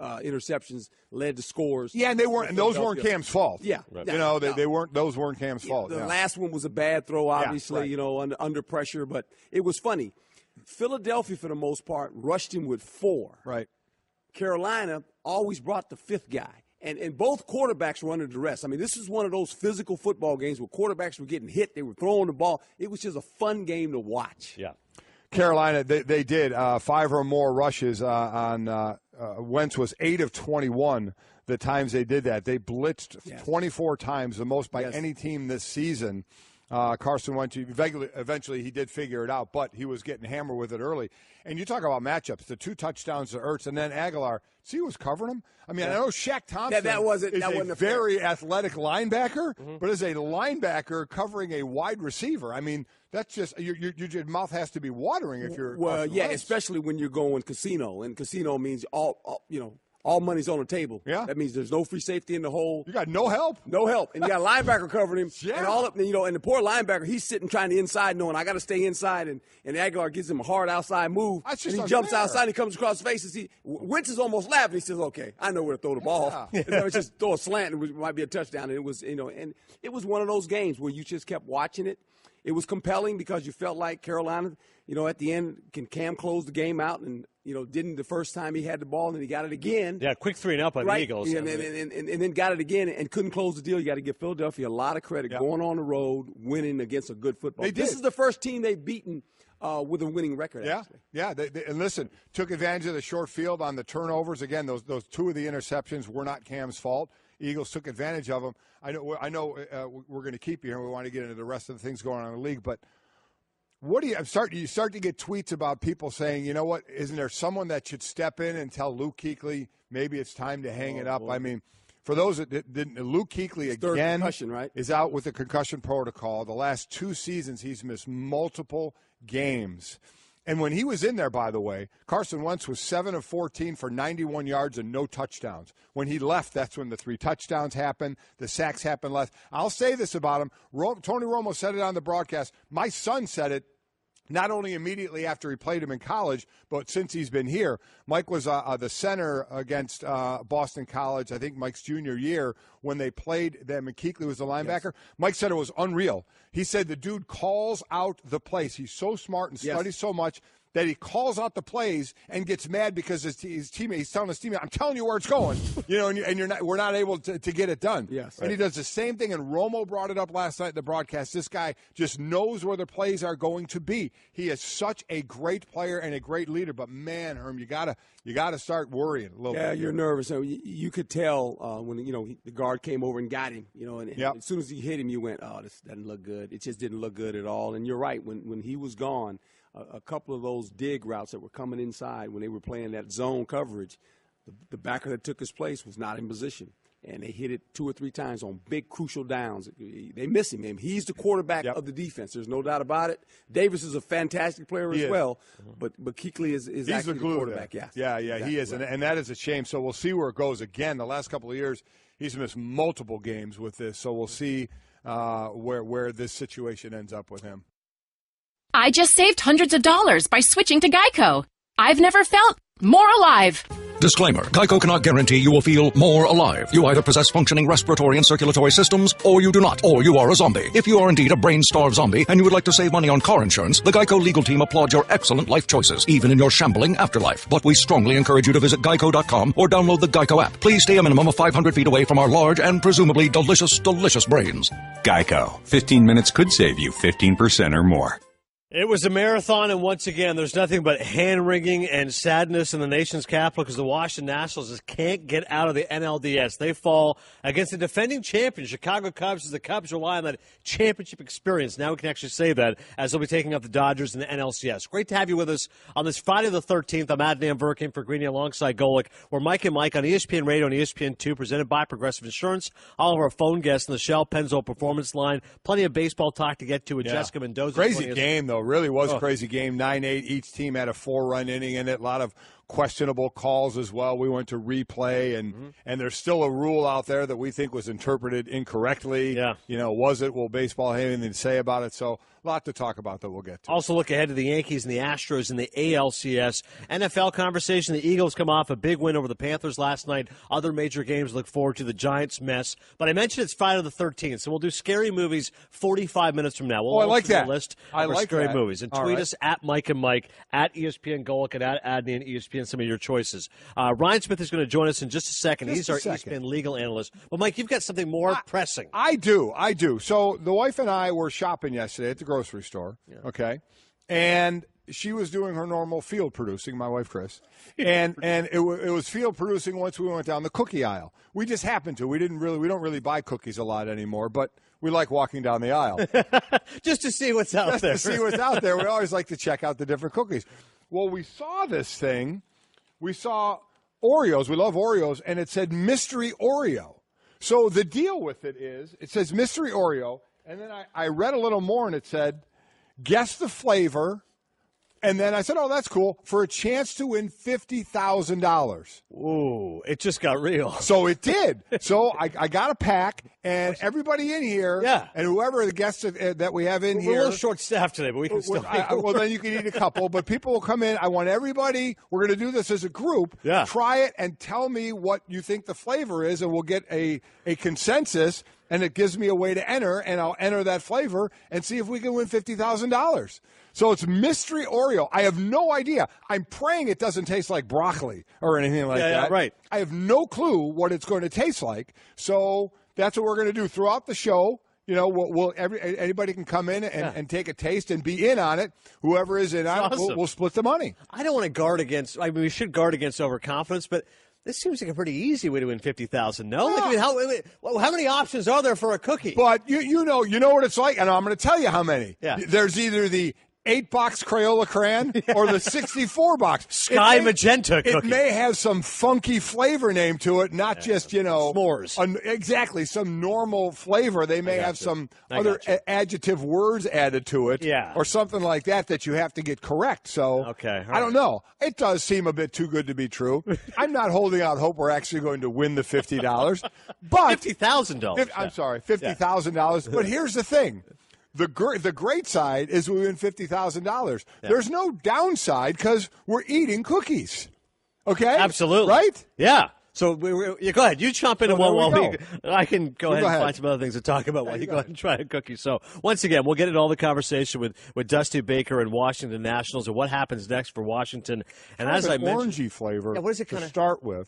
interceptions led to scores. Yeah, and those weren't Cam's fault. Yeah. Right. Those weren't Cam's fault. The last one was a bad throw, obviously, under pressure. But it was funny. Philadelphia, for the most part, rushed him with 4. Right. Carolina always brought the 5th guy. And both quarterbacks were under duress. I mean, this is one of those physical football games where quarterbacks were getting hit. They were throwing the ball. It was just a fun game to watch. Yeah. Carolina, they did 5 or more rushes on Wentz was 8 of 21 the times they did that. They blitzed 24 times, the most by any team this season. Carson Wentz, eventually he did figure it out, but he was getting hammered with it early. And you talk about matchups, the 2 touchdowns to Ertz and then Aguilar. See who was covering him? I mean, I know Shaq Thompson is a very athletic linebacker, but as a linebacker covering a wide receiver, I mean, that's just your mouth has to be watering if you're especially when you're going casino, and casino means all money's on the table. Yeah. That means there's no free safety in the hole. You got no help. No help. And you got a linebacker covering him. Yeah. And the poor linebacker, he's sitting trying to inside knowing I got to stay inside. And Aguilar gives him a hard outside move. And he jumps outside and he comes across the face. And Wentz is almost laughing. He says, okay, I know where to throw the ball. It's just throw a slant and it might be a touchdown. And it was, and it was one of those games where you just kept watching it. it was compelling because you felt like Carolina, at the end, can Cam close the game out? And, didn't the first time he had the ball and he got it again. Yeah, quick 3-0 on the Eagles. And then got it again and couldn't close the deal. You got to give Philadelphia a lot of credit going on the road, winning against a good football team. This is the first team they've beaten with a winning record, actually. Yeah. And listen, took advantage of the short field on the turnovers. Again, those two of the interceptions were not Cam's fault. Eagles took advantage of them. I know we're going to keep you here. We want to get into the rest of the things going on in the league, but you start to get tweets about people saying, you know what, isn't there someone that should step in and tell Luke Kuechly maybe it's time to hang it up? Boy. I mean, for those that didn't, Luke Kuechly again is out with the concussion protocol. The last 2 seasons he's missed multiple games. And when he was in there, by the way, Carson Wentz was 7 of 14 for 91 yards and no touchdowns. When he left, that's when the 3 touchdowns happened. The sacks happened less. I'll say this about him. Tony Romo said it on the broadcast. My son said it not only immediately after he played him in college, but since he's been here. Mike was the center against Boston College, I think Mike's junior year, when they played them, and Kuechly was the linebacker. Yes. Mike said it was unreal. He said the dude calls out the plays. He's so smart and studies so much that he calls out the plays and gets mad because his teammate, he's telling his teammate, I'm telling you where it's going, we're not able to get it done. Yes. And he does the same thing, and Romo brought it up last night in the broadcast. This guy just knows where the plays are going to be. He is such a great player and a great leader, but man, Herm, you gotta start worrying a little bit. Yeah, you're nervous. You could tell when the guard came over and got him. And as soon as he hit him, you went, "Oh, this doesn't look good." It just didn't look good at all. And you're right. When he was gone, a couple of those dig routes that were coming inside when they were playing that zone coverage, the backer that took his place was not in position. And they hit it 2 or 3 times on big, crucial downs. They miss him. He's the quarterback of the defense. There's no doubt about it. Davis is a fantastic player as well, but Kuechly is actually the quarterback. Yeah, exactly. He is, right. And that is a shame. So we'll see where it goes. Again, the last couple of years, he's missed multiple games with this. So we'll see where this situation ends up with him. I just saved hundreds of dollars by switching to Geico. I've never felt more alive. Disclaimer. Geico cannot guarantee you will feel more alive. You either possess functioning respiratory and circulatory systems, or you do not, or you are a zombie. If you are indeed a brain-starved zombie and you would like to save money on car insurance, the Geico legal team applauds your excellent life choices, even in your shambling afterlife. But we strongly encourage you to visit geico.com or download the Geico app. Please stay a minimum of 500 feet away from our large and presumably delicious, delicious brains. Geico. 15 minutes could save you 15% or more. It was a marathon, and once again, there's nothing but hand-wringing and sadness in the nation's capital because the Washington Nationals just can't get out of the NLDS. They fall against the defending champion, Chicago Cubs, as the Cubs rely on that championship experience. Now we can actually say that as they'll be taking up the Dodgers in the NLCS. Great to have you with us on this Friday the 13th. I'm Adnan Virk in for Greeny alongside Golic. We're Mike and Mike on ESPN Radio and ESPN2, presented by Progressive Insurance. All of our phone guests on the Shell Pennzoil Performance Line. Plenty of baseball talk to get to with Jessica Mendoza. Crazy game, though. Really was a crazy game. 9-8. Each team had a 4-run inning in it. A lot of questionable calls as well. We went to replay, and there's still a rule out there that we think was interpreted incorrectly. Yeah. Was it? Will baseball have anything to say about it? So a lot to talk about that we'll get to. Also look ahead to the Yankees and the Astros in the ALCS. NFL conversation, the Eagles come off a big win over the Panthers last night. Other major games look forward to, the Giants mess. But I mentioned it's Friday the 13th, so we'll do scary movies 45 minutes from now. We'll I like that. List I of like scary that. movies. And tweet us at Mike and Mike, at ESPN Golic, and at Adnan ESPN, some of your choices. Ryan Smith is going to join us in just a second. He's our ESPN legal analyst. But, Mike, you've got something more pressing. I do. So the wife and I were shopping yesterday at the grocery store, okay? And she was doing her normal field producing, my wife Chris, and it was field producing once we went down the cookie aisle. We just happened to. We don't really buy cookies a lot anymore, but we like walking down the aisle. Just to see what's out there. To see what's out there. We always like to check out the different cookies. Well, we saw this thing. We saw Oreos. We love Oreos, and it said Mystery Oreo. So the deal with it is, it says Mystery Oreo, and then I read a little more, and it said, guess the flavor. And then I said, oh, that's cool, for a chance to win $50,000. Ooh, it just got real. So it did. So I got a pack, and everybody in here, and whoever the guests that we have in here. We're a little short-staffed today, but we can still well, then you can eat a couple. But people will come in. I want everybody, we're going to do this as a group. Yeah. Try it and tell me what you think the flavor is, and we'll get a consensus. and it gives me a way to enter, and I'll enter that flavor and see if we can win $50,000. So it's mystery Oreo. I have no idea. I'm praying it doesn't taste like broccoli or anything like that. Yeah, right. I have no clue what it's going to taste like. So that's what we're going to do throughout the show. You know, anybody can come in and take a taste and be in on it. Whoever is in on it, we'll split the money. I don't want to guard against. I mean, we should guard against overconfidence, but this seems like a pretty easy way to win $50,000. No, like, I mean, how many options are there for a cookie? But you know what it's like, and I'm going to tell you how many. Yeah. There's either the 8-box Crayola crayon or the 64-box. Sky magenta cookie. It may have some funky flavor name to it, not just, s'mores. Exactly, some normal flavor. They may have some other adjective words added to it or something like that you have to get correct. So I don't know. It does seem a bit too good to be true. I'm not holding out hope we're actually going to win the $50. But $50,000. I'm sorry, $50,000. But here's the thing. The great side is we win $50,000. Yeah. There's no downside because we're eating cookies. Okay? Absolutely. Right? Yeah. So go ahead. You chomp in I can go ahead and find some other things to talk about while you go ahead and try a cookie. So once again, we'll get into all the conversation with Dusty Baker and Washington Nationals and what happens next for Washington. And as I mentioned, orangey flavor. Yeah, what is it to start with?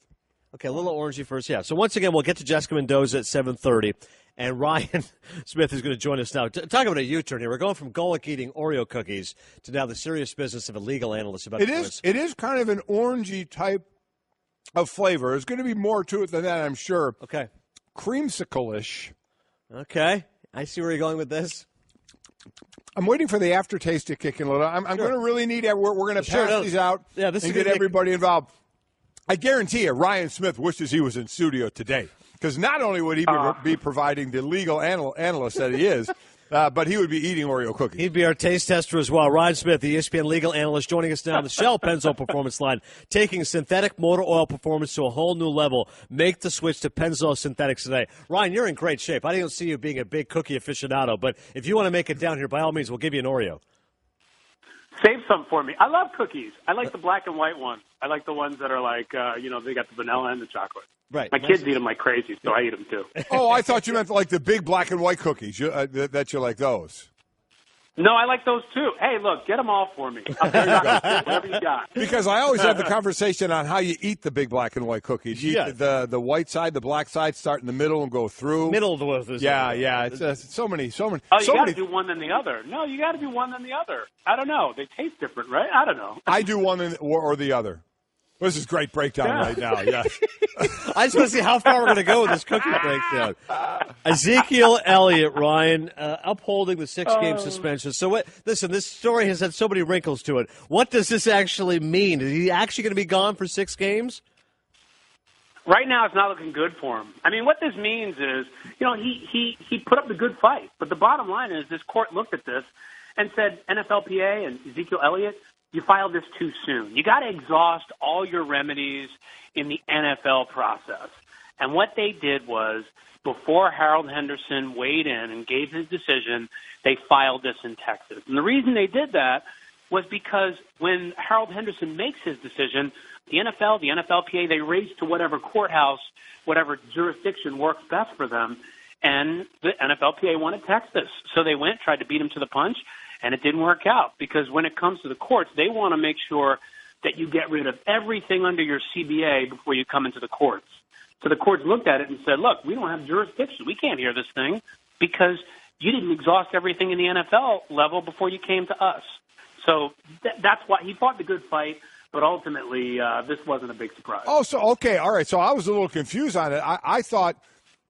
Okay, a little orangey first. Yeah. So once again, we'll get to Jessica Mendoza at 7:30. And Ryan Smith is going to join us now. Talk about a U-turn here. We're going from Golic eating Oreo cookies to now the serious business of a legal analyst about it is kind of an orangey type of flavor. There's going to be more to it than that, I'm sure. Okay. Creamsicle-ish. Okay. I see where you're going with this. I'm waiting for the aftertaste to kick in a little. I'm going to really need – we're going to pass these out and get everybody involved. I guarantee you Ryan Smith wishes he was in studio today. Because not only would he be providing the legal analyst that he is, but he would be eating Oreo cookies. He'd be our taste tester as well. Ryan Smith, the ESPN legal analyst, joining us now on the Shell Pennzoil Performance Line, taking synthetic motor oil performance to a whole new level. Make the switch to Pennzoil Synthetics today. Ryan, you're in great shape. I don't see you being a big cookie aficionado, but if you want to make it down here, by all means, we'll give you an Oreo. Save some for me. I love cookies. I like the black and white ones. I like the ones that are like, they got the vanilla and the chocolate. Right. My kids eat them like crazy, so I eat them too. Oh, I thought you meant like the big black and white cookies, that you like those. No, I like those too. Hey, look, get them all for me. Whatever you got. Because I always have the conversation on how you eat the big black and white cookies. You eat the white side, the black side, start in the middle and go through. Middle of the way. Yeah. It's so many. Oh, you got to do one then the other. No, you got to do one then the other. I don't know. They taste different, right? I don't know. I do one or the other. This is great breakdown right now. Yeah. I just want to see how far we're going to go with this cookie breakdown. Ezekiel Elliott, Ryan, upholding the 6-game suspension. So, listen, this story has had so many wrinkles to it. What does this actually mean? Is he actually going to be gone for 6 games? Right now, it's not looking good for him. I mean, what this means is, he put up the good fight. But the bottom line is this court looked at this and said, NFLPA and Ezekiel Elliott, you filed this too soon. You got to exhaust all your remedies in the NFL process. And what they did was, before Harold Henderson weighed in and gave his decision, they filed this in Texas. And the reason they did that was because when Harold Henderson makes his decision, the NFL, the NFLPA, they race to whatever courthouse, whatever jurisdiction works best for them. And the NFLPA wanted Texas. So they went, tried to beat him to the punch. And it didn't work out because when it comes to the courts, they want to make sure that you get rid of everything under your CBA before you come into the courts. So the courts looked at it and said, look, we don't have jurisdiction. We can't hear this thing because you didn't exhaust everything in the NFL level before you came to us. So that's why he fought the good fight, but ultimately this wasn't a big surprise. Oh, so, okay, all right. So I was a little confused on it. I thought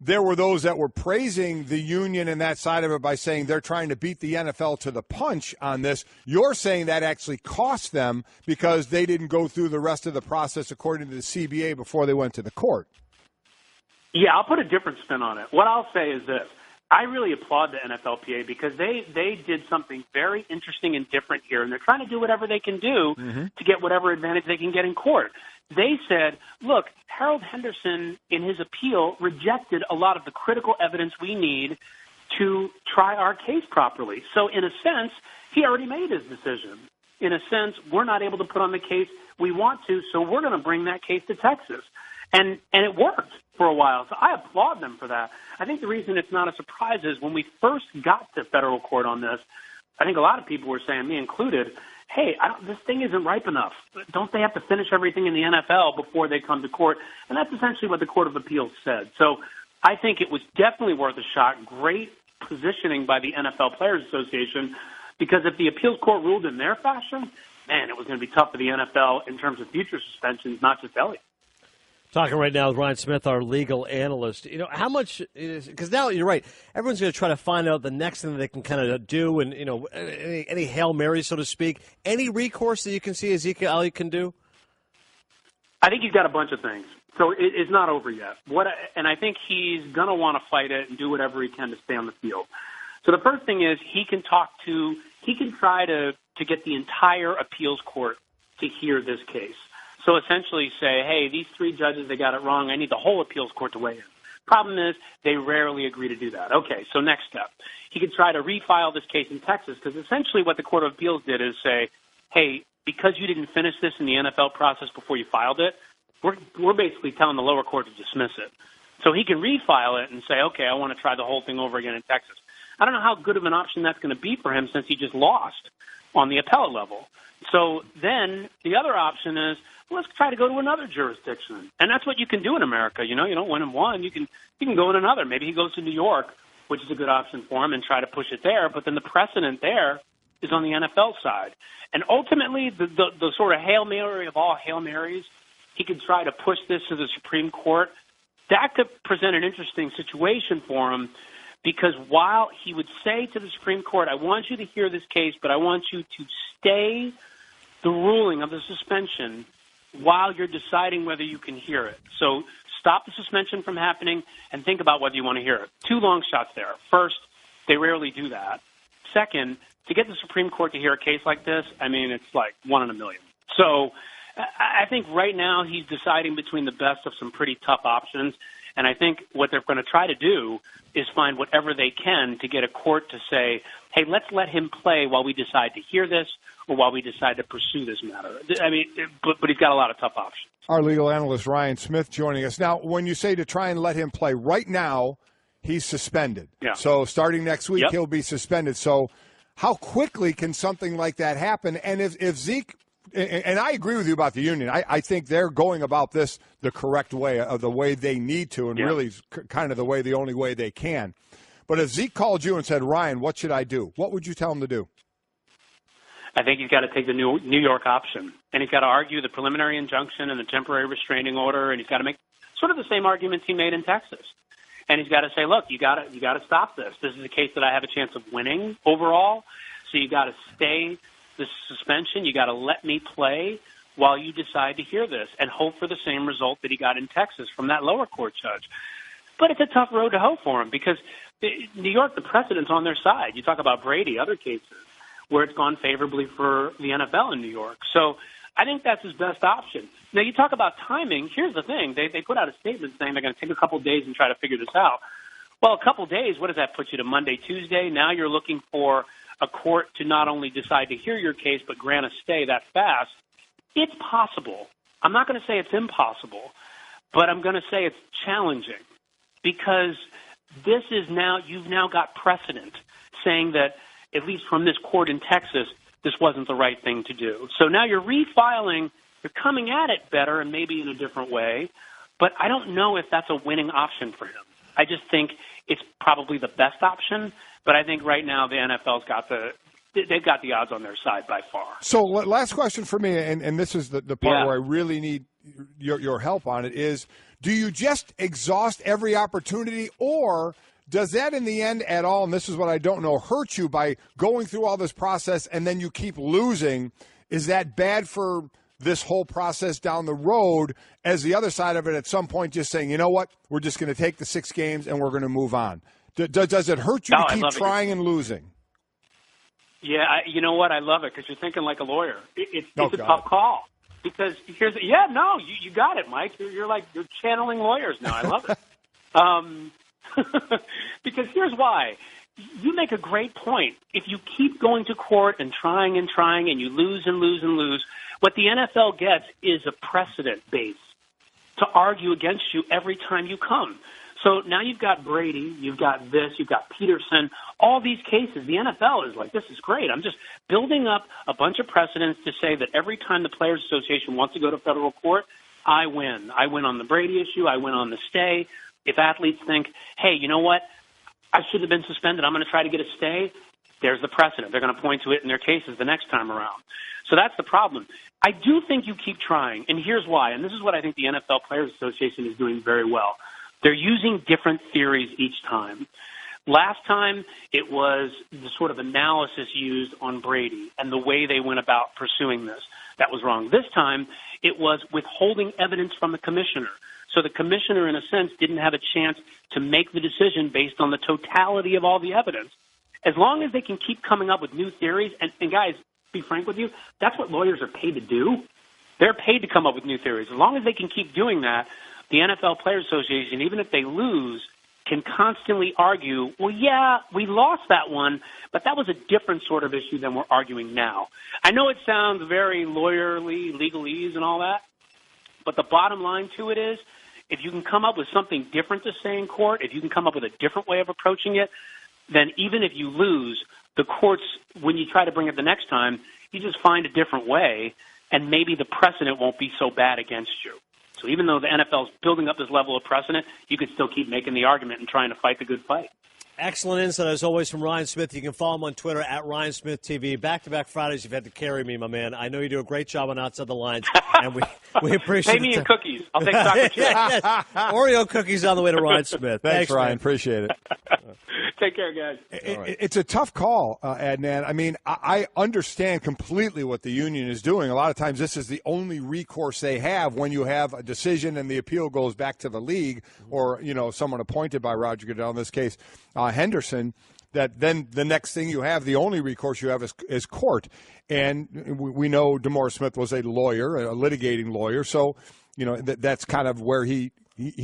there were those that were praising the union and that side of it by saying they're trying to beat the NFL to the punch on this. You're saying that actually cost them because they didn't go through the rest of the process according to the CBA before they went to the court. Yeah, I'll put a different spin on it. What I'll say is this. I really applaud the NFLPA because they did something very interesting and different here, and they're trying to do whatever they can do to get whatever advantage they can get in court. They said, look, Harold Henderson, in his appeal, rejected a lot of the critical evidence we need to try our case properly. So in a sense, he already made his decision. In a sense, we're not able to put on the case we want to, so we're going to bring that case to Texas. And it worked for a while. So I applaud them for that. I think the reason it's not a surprise is when we first got to federal court on this, I think a lot of people were saying, me included, hey, this thing isn't ripe enough. Don't they have to finish everything in the NFL before they come to court? And that's essentially what the Court of Appeals said. So I think it was definitely worth a shot. Great positioning by the NFL Players Association, because if the appeals court ruled in their fashion, man, it was going to be tough for the NFL in terms of future suspensions, not just Elliott. Talking right now with Ryan Smith, our legal analyst. You know, how much is, because now you're right, everyone's going to try to find out the next thing that they can kind of do, and, you know, any Hail Mary, so to speak. Any recourse that you can see Ezekiel Elliott can do? I think he's got a bunch of things. So it's not over yet. And I think he's going to want to fight it and do whatever he can to stay on the field. So the first thing is he can try to get the entire appeals court to hear this case. So essentially say, hey, these three judges, they got it wrong. I need the whole appeals court to weigh in. Problem is, they rarely agree to do that. Okay, so next step. He could try to refile this case in Texas, because essentially what the Court of Appeals did is say, hey, because you didn't finish this in the NFL process before you filed it, we're basically telling the lower court to dismiss it. So he can refile it and say, okay, I want to try the whole thing over again in Texas. I don't know how good of an option that's going to be for him since he just lost on the appellate level. So then the other option is, well, let's try to go to another jurisdiction. And that's what you can do in America. You know, you don't win in one. You can go in another. Maybe he goes to New York, which is a good option for him, and try to push it there. But then the precedent there is on the NFL side. And ultimately, the sort of Hail Mary of all Hail Marys, he could try to push this to the Supreme Court. That could present an interesting situation for him, because while he would say to the Supreme Court, I want you to hear this case, but I want you to stay the ruling of the suspension while you're deciding whether you can hear it. So stop the suspension from happening and think about whether you want to hear it. Two long shots there. First, they rarely do that. Second, to get the Supreme Court to hear a case like this, I mean, it's like 1 in a million. So I think right now he's deciding between the best of some pretty tough options. And I think what they're going to try to do is find whatever they can to get a court to say, hey, let's let him play while we decide to hear this or while we decide to pursue this matter. I mean, but he's got a lot of tough options. Our legal analyst, Ryan Smith, joining us. Now, when you say to try and let him play, right now he's suspended. Yeah. So starting next week, he'll be suspended. So how quickly can something like that happen? And if Zeke, and I agree with you about the union, I think they're going about this the correct way, of the way they need to, and really kind of the only way they can. But if Zeke called you and said, Ryan, what should I do? What would you tell him to do? I think he's got to take the New York option, and he's got to argue the preliminary injunction and the temporary restraining order, and he's got to make sort of the same arguments he made in Texas. And he's got to say, look, you got to stop this. This is a case that I have a chance of winning overall, so you got to stay the suspension. You got to let me play while you decide to hear this, and hope for the same result that he got in Texas from that lower court judge. But it's a tough road to hoe for him, because New York, the precedent's on their side. You talk about Brady, other cases where it's gone favorably for the NFL in New York. So I think that's his best option. Now, you talk about timing. Here's the thing. They put out a statement saying they're going to take a couple days and try to figure this out. Well, a couple days, what does that put you to, Monday, Tuesday? Now you're looking for a court to not only decide to hear your case but grant a stay that fast. It's possible. I'm not going to say it's impossible, but I'm going to say it's challenging, because this is now, you've now got precedent saying that, at least from this court in Texas, this wasn't the right thing to do. So now you're refiling, you're coming at it better and maybe in a different way, but I don't know if that's a winning option for him. I just think it's probably the best option, but I think right now the NFL's they've got the odds on their side by far. So last question for me, and this is the part where I really need your help on it, is do you just exhaust every opportunity, or does that in the end at all, and this is what I don't know, hurt you by going through all this process and then you keep losing? Is that bad for this whole process down the road, as the other side of it at some point just saying, you know what, we're just going to take the 6 games and we're going to move on? Does it hurt you to keep trying and losing? Yeah, you know what? I love it, because you're thinking like a lawyer. It's a tough call. Because you got it, Mike. You're channeling lawyers now. I love it. Because here's why. You make a great point. If you keep going to court and trying and you lose and lose and lose, what the NFL gets is a precedent base to argue against you every time you come. So now you've got Brady, you've got this, you've got Peterson, all these cases. The NFL is like, this is great. I'm just building up a bunch of precedents to say that every time the Players Association wants to go to federal court, I win. I win on the Brady issue. I win on the stay. If athletes think, hey, you know what? I should have been suspended. I'm going to try to get a stay. There's the precedent. They're going to point to it in their cases the next time around. So that's the problem. I do think you keep trying, and here's why. And this is what I think the NFL Players Association is doing very well. They're using different theories each time. Last time, it was the sort of analysis used on Brady and the way they went about pursuing this. That was wrong. This time, it was withholding evidence from the commissioner. So the commissioner, in a sense, didn't have a chance to make the decision based on the totality of all the evidence. As long as they can keep coming up with new theories, and guys, be frank with you, that's what lawyers are paid to do. They're paid to come up with new theories. As long as they can keep doing that, the NFL Players Association, even if they lose, can constantly argue, well, yeah, we lost that one, but that was a different sort of issue than we're arguing now. I know it sounds very lawyerly, legalese and all that, but the bottom line to it is, if you can come up with something different to say in court, if you can come up with a different way of approaching it, then even if you lose, the courts, when you try to bring it the next time, you just find a different way, and maybe the precedent won't be so bad against you. So even though the NFL is building up this level of precedent, you could still keep making the argument and trying to fight the good fight. Excellent insight, as always, from Ryan Smith. You can follow him on Twitter at Ryan Smith TV. Back-to-back Fridays, you've had to carry me, my man. I know you do a great job on Outside the Lines, and we appreciate it. Pay me in cookies. I'll take chocolate chips. Yes. Oreo cookies on the way to Ryan Smith. Thanks, Ryan. Man. Appreciate it. Take care, guys. It's a tough call, Adnan. I mean, I understand completely what the union is doing. A lot of times this is the only recourse they have when you have a decision and the appeal goes back to the league or, someone appointed by Roger Goodell, in this case, Henderson, that then the next thing you have, the only recourse you have is court. And we know DeMaurice Smith was a lawyer, a litigating lawyer, so, that's kind of where he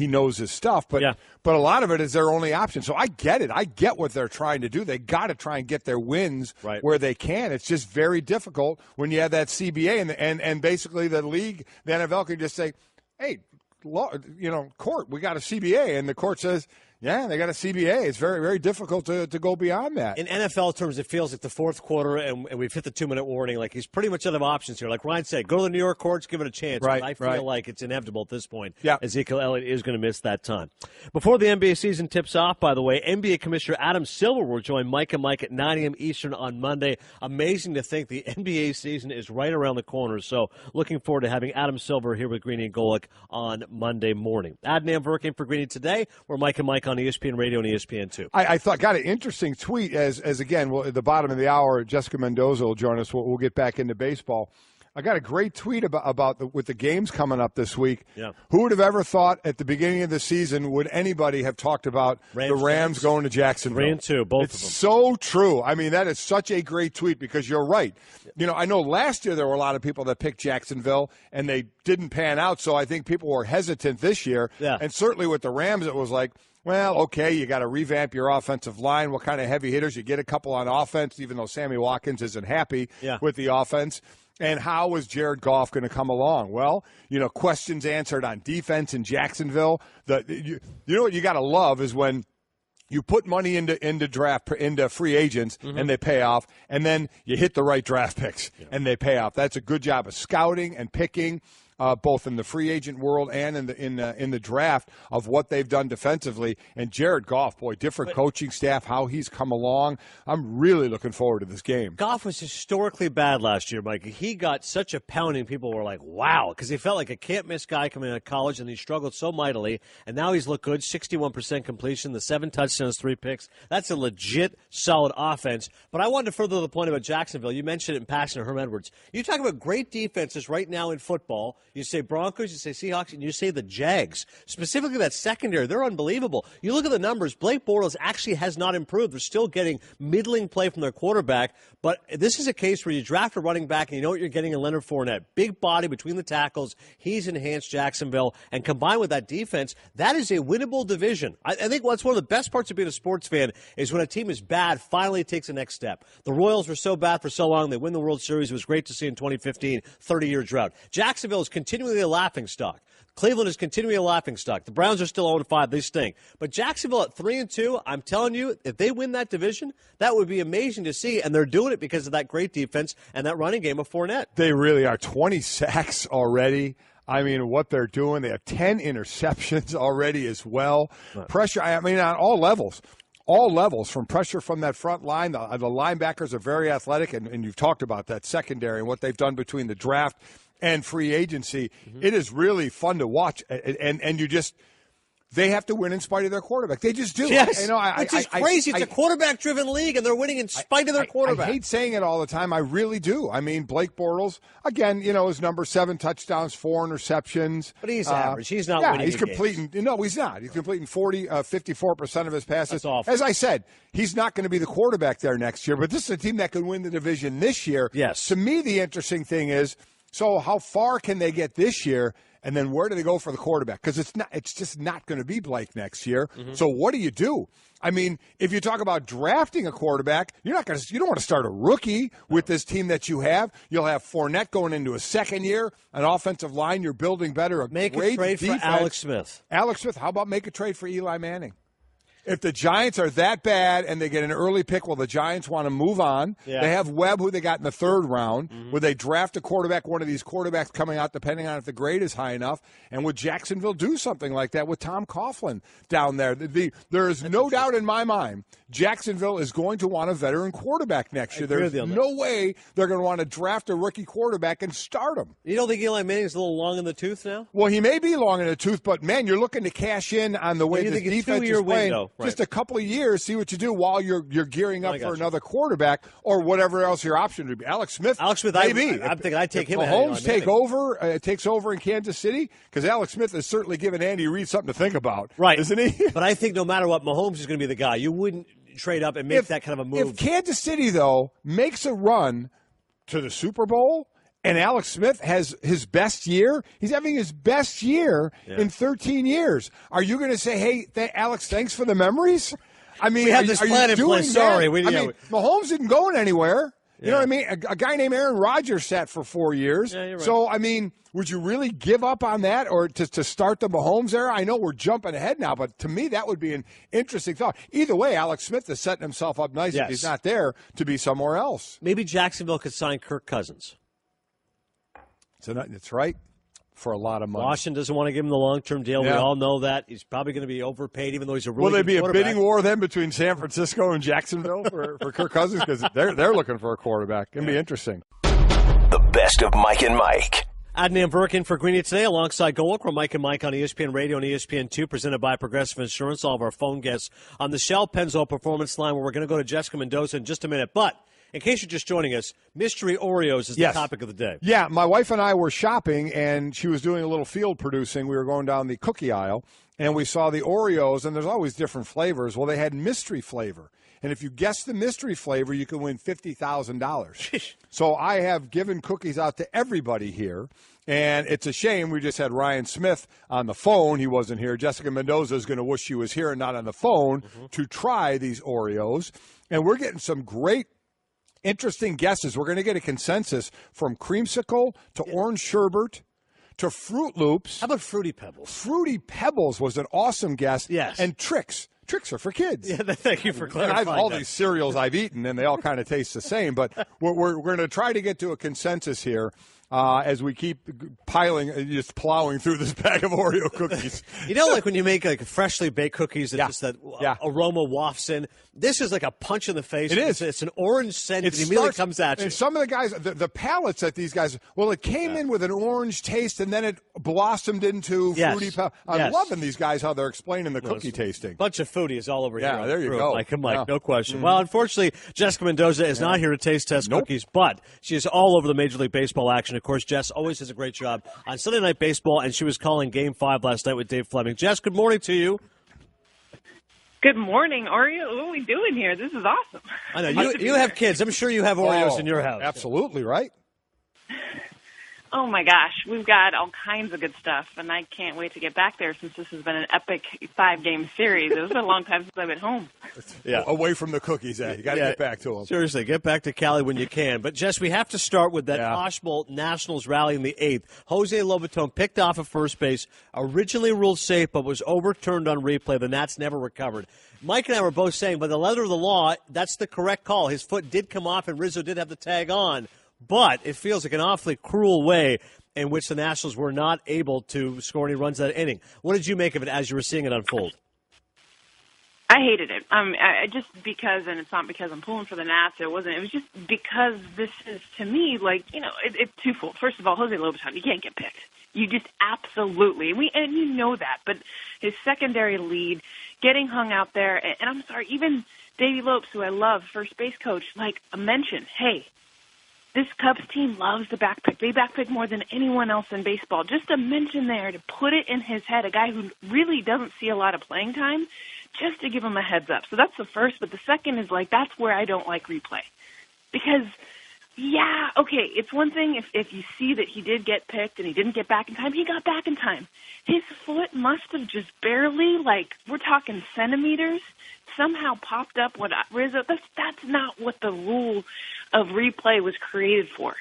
knows his stuff, but a lot of it is their only option. So I get it. I get what they're trying to do. They got to try and get their wins where they can. It's just very difficult when you have that CBA and basically the league, the NFL can just say, hey, court, we got a CBA, and the court says, yeah, they got a CBA. It's very, very difficult to go beyond that. In NFL terms, it feels like the fourth quarter, and we've hit the 2-minute warning. Like, he's pretty much out of options here. Like Ryan said, go to the New York courts, give it a chance. Right, but I feel like it's inevitable at this point. Yeah. Ezekiel Elliott is going to miss that time. Before the NBA season tips off, by the way, NBA Commissioner Adam Silver will join Mike and Mike at 9 a.m. Eastern on Monday. Amazing to think the NBA season is right around the corner. So looking forward to having Adam Silver here with Greeny and Golic on Monday morning. Adnan Virk in for Greeny today. We're Mike and Mike on ESPN Radio and ESPN2. I got an interesting tweet as again, at the bottom of the hour, Jessica Mendoza will join us. We'll get back into baseball. I got a great tweet about with the games coming up this week. Yeah. Who would have ever thought at the beginning of the season would anybody have talked about the Rams going to Jacksonville? 3-2, both of them. It's so true. I mean, that is such a great tweet because you're right. I know last year there were a lot of people that picked Jacksonville and they didn't pan out, so I think people were hesitant this year. Yeah. And certainly with the Rams, it was like, well, okay, you got to revamp your offensive line. What kind of heavy hitters? You get a couple on offense, even though Sammy Watkins isn't happy with the offense. And how is Jared Goff going to come along? Well, questions answered on defense in Jacksonville. You know what you got to love is when you put money into free agents and they pay off, and then you hit the right draft picks and they pay off. That's a good job of scouting and picking. Both in the free agent world and in the draft of what they've done defensively. And Jared Goff, boy, different coaching staff, how he's come along. I'm really looking forward to this game. Goff was historically bad last year, Mike. He got such a pounding. People were like, wow, because he felt like a can't-miss guy coming out of college, and he struggled so mightily. And now he's looked good, 61% completion, the 7 touchdowns, 3 picks. That's a legit, solid offense. But I wanted to further the point about Jacksonville. You mentioned it in passing to Herm Edwards. You talk about great defenses right now in football. You say Broncos, you say Seahawks, and you say the Jags. Specifically that secondary, they're unbelievable. You look at the numbers, Blake Bortles actually has not improved. They're still getting middling play from their quarterback, but this is a case where you draft a running back and you know what you're getting in Leonard Fournette. Big body between the tackles. He's enhanced Jacksonville, and combined with that defense, that is a winnable division. I think what's one of the best parts of being a sports fan is when a team is bad, finally takes the next step. The Royals were so bad for so long, they win the World Series. It was great to see in 2015, 30-year drought. Jacksonville is continually a laughingstock. Cleveland is continuing a laughingstock. The Browns are still 0-5. They stink. But Jacksonville at 3-2, I'm telling you, if they win that division, that would be amazing to see. And they're doing it because of that great defense and that running game of Fournette. They really are. 20 sacks already. I mean, what they're doing, they have 10 interceptions already as well. Right. Pressure, I mean, on all levels. All levels, from pressure from that front line. The linebackers are very athletic, and you've talked about that secondary and what they've done between the draft and free agency. Mm-hmm. It is really fun to watch, and you just – they have to win in spite of their quarterback. They just do. Yes, which is crazy. It's a quarterback-driven league, and they're winning in spite of their quarterback. I hate saying it all the time. I really do. I mean, Blake Bortles, again, his number 7 touchdowns, 4 interceptions. But he's average. He's not winning he's completing. Games. No, he's not. He's completing 54% of his passes. That's awful. As I said, he's not going to be the quarterback there next year, but this is a team that could win the division this year. Yes. To me, the interesting thing is, so how far can they get this year? And then where do they go for the quarterback? Because it's just not going to be Blake next year. Mm-hmm. So what do you do? I mean, if you talk about drafting a quarterback, you don't want to start a rookie with this team that you have. You'll have Fournette going into a second year, an offensive line you're building better. Make a trade defense. for Alex Smith. Alex Smith, how about make a trade for Eli Manning? If the Giants are that bad and they get an early pick, well, the Giants want to move on. Yeah. They have Webb, who they got in the 3rd round. Mm-hmm. Would they draft a quarterback, one of these quarterbacks coming out, depending on if the grade is high enough? And would Jacksonville do something like that with Tom Coughlin down there? There is no doubt in my mind Jacksonville is going to want a veteran quarterback next year. There's no way they're going to want to draft a rookie quarterback and start him. You don't think Eli Manning's a little long in the tooth now? Well, he may be long in the tooth, but, man, you're looking to cash in on the way this defense is playing. Window. Right. Just a couple of years, see what you do while you're gearing up for another quarterback or whatever else your option would be. Alex Smith, maybe. I'm thinking I'd take him. Mahomes takes over in Kansas City, because Alex Smith has certainly given Andy Reid something to think about, right? Isn't he? But I think no matter what, Mahomes is going to be the guy. You wouldn't trade up and make that kind of a move. If Kansas City, though, makes a run to the Super Bowl, and Alex Smith has his best year, he's having his best year in 13 years. Are you going to say, hey, Alex, thanks for the memories? I mean, we have this plan in place. Sorry. Mahomes isn't going anywhere. You know what I mean? A guy named Aaron Rodgers sat for 4 years. Yeah, you're right. So, I mean, would you really give up on that or to start the Mahomes era? I know we're jumping ahead now, but to me that would be an interesting thought. Either way, Alex Smith is setting himself up nice if he's not there to be somewhere else. Maybe Jacksonville could sign Kirk Cousins. So that's right. For a lot of money. Washington doesn't want to give him the long-term deal. Yeah. We all know that. He's probably going to be overpaid, even though he's a really good quarterback. Will there be a bidding war then between San Francisco and Jacksonville for Kirk Cousins? Because they're looking for a quarterback. It's going to be interesting. The best of Mike and Mike. Adnan Virk in for Greeny today alongside Golic. We're Mike and Mike on ESPN Radio and ESPN2, presented by Progressive Insurance. All of our phone guests on the Shell Pennzoil Performance Line, where we're going to go to Jessica Mendoza in just a minute. But in case you're just joining us, Mystery Oreos is the topic of the day. Yeah, my wife and I were shopping, and she was doing a little field producing. We were going down the cookie aisle, and we saw the Oreos, and there's always different flavors. Well, they had mystery flavor. And if you guess the mystery flavor, you can win $50,000. So I have given cookies out to everybody here, and it's a shame we just had Ryan Smith on the phone. He wasn't here. Jessica Mendoza is going to wish she was here and not on the phone to try these Oreos. And we're getting some great interesting guesses. We're going to get a consensus from creamsicle to orange sherbet to Fruit Loops. How about Fruity Pebbles? Fruity Pebbles was an awesome guess. Yes. And Trix. Trix are for kids. Yeah, thank you for clarifying. All these cereals I've eaten, and they all kind of taste the same. But we're going to try to get to a consensus here as we keep just plowing through this bag of Oreo cookies. You know, like when you make like freshly baked cookies, and just that aroma wafts in. This is like a punch in the face. It is. It's an orange scent that immediately comes at you. And some of the guys, the palettes that these guys, it came in with an orange taste, and then it blossomed into fruity. I'm loving these guys, how they're explaining the cookie tasting. Bunch of foodies all over here. Yeah, there you go. Mike and Mike, no question. Well, unfortunately, Jessica Mendoza is not here to taste test cookies, but she is all over the Major League Baseball action. Of course, Jess always does a great job on Sunday Night Baseball, and she was calling Game 5 last night with Dave Fleming. Jess, good morning to you. Good morning, Oreo. What are we doing here? This is awesome. I know. You have kids. I'm sure you have Oreos in your house. Absolutely, right? Oh, my gosh. We've got all kinds of good stuff, and I can't wait to get back there since this has been an epic 5-game series. It's been a long time since I've been home. Yeah. Away from the cookies, You got to get back to them. Seriously, get back to Cali when you can. But, Jess, we have to start with that Osh Bowl Nationals rally in the 8th. Jose Lobaton picked off at first base, originally ruled safe, but was overturned on replay. The Nats never recovered. Mike and I were both saying, by the letter of the law, that's the correct call. His foot did come off, and Rizzo did have the tag on. But it feels like an awfully cruel way in which the Nationals were not able to score any runs that inning. What did you make of it as you were seeing it unfold? I hated it. I just because, and it's not because I'm pulling for the Nats. It wasn't. It was just because this is, to me, like, it's twofold. First of all, Jose Lobaton, you can't get picked. You just absolutely, and you know that. But his secondary lead, getting hung out there, and I'm sorry, even Davey Lopes, who I love, first base coach, like a mention. Hey, this Cubs team loves the back pick. They back pick more than anyone else in baseball. Just a mention there to put it in his head, a guy who really doesn't see a lot of playing time, just to give him a heads up. So that's the first. But the second is, like, that's where I don't like replay. Because, yeah, okay, it's one thing if you see that he did get picked and he didn't get back in time. He got back in time. His foot must have just barely, like, we're talking centimeters, somehow popped up what Rizzo. That's not what the rule of replay was created for,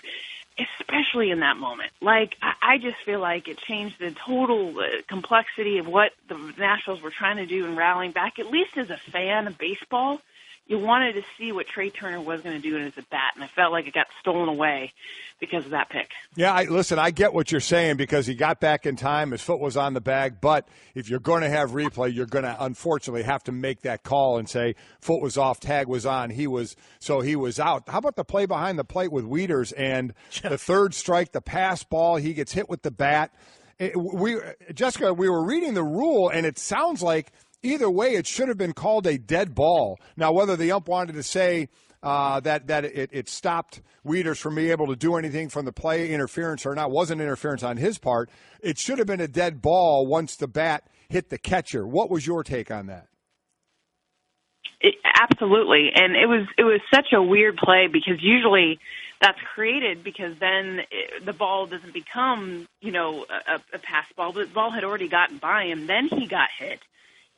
especially in that moment. Like, I just feel like it changed the total complexity of what the Nationals were trying to do in rallying back. At least as a fan of baseball, you wanted to see what Trey Turner was going to do in his at-bat, and I felt like it got stolen away because of that pick. Yeah, listen, I get what you're saying because he got back in time, his foot was on the bag, but if you're going to have replay, you're going to unfortunately have to make that call and say foot was off, tag was on, he was out. How about the play behind the plate with Wieters and the third strike, the pass ball, he gets hit with the bat. Jessica, we were reading the rule, and it sounds like either way, it should have been called a dead ball. Now, whether the ump wanted to say that it stopped Wieters from being able to do anything from the play interference or not, wasn't interference on his part, it should have been a dead ball once the bat hit the catcher. What was your take on that? Absolutely, and it was such a weird play because usually that's created because then the ball doesn't become, a pass ball. The ball had already gotten by him, then he got hit.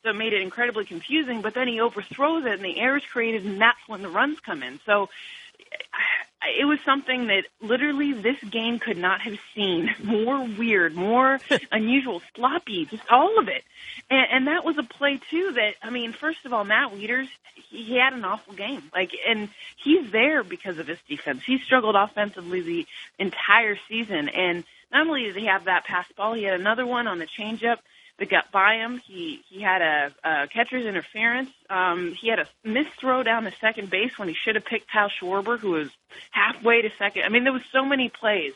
So it made it incredibly confusing, but then he overthrows it, and the error is created, and that's when the runs come in. So it was something that literally this game could not have seen. More weird, more unusual, sloppy, just all of it. And that was a play, too, that, first of all, Matt Wieters, he had an awful game. And he's there because of his defense. He struggled offensively the entire season. And not only did he have that pass ball, he had another one on the changeup that got by him. He had a catcher's interference. He had a missed throw down to second base when he should have picked Kyle Schwarber, who was halfway to second. There was so many plays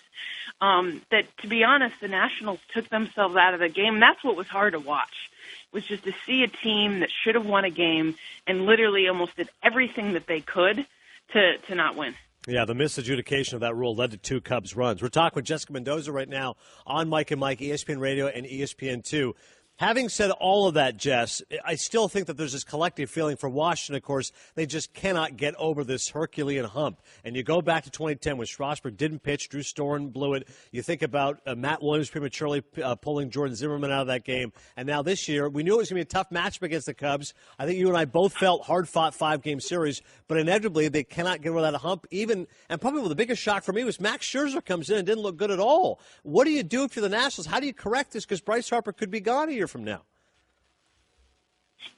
that, to be honest, the Nationals took themselves out of the game. And that's what was hard to watch, was just to see a team that should have won a game and literally almost did everything that they could to not win. Yeah, the misadjudication of that rule led to 2 Cubs runs. We're talking with Jessica Mendoza right now on Mike and Mike, ESPN Radio and ESPN2. Having said all of that, Jess, I still think that there's this collective feeling for Washington, of course, they just cannot get over this Herculean hump. And you go back to 2010 when Strasburg didn't pitch, Drew Storen blew it. You think about Matt Williams prematurely pulling Jordan Zimmerman out of that game. And now this year, we knew it was going to be a tough matchup against the Cubs. I think you and I both felt hard-fought 5-game series, but inevitably they cannot get over that hump. And probably the biggest shock for me was Max Scherzer comes in and didn't look good at all. What do you do if you're the Nationals? How do you correct this? Because Bryce Harper could be gone a year from now.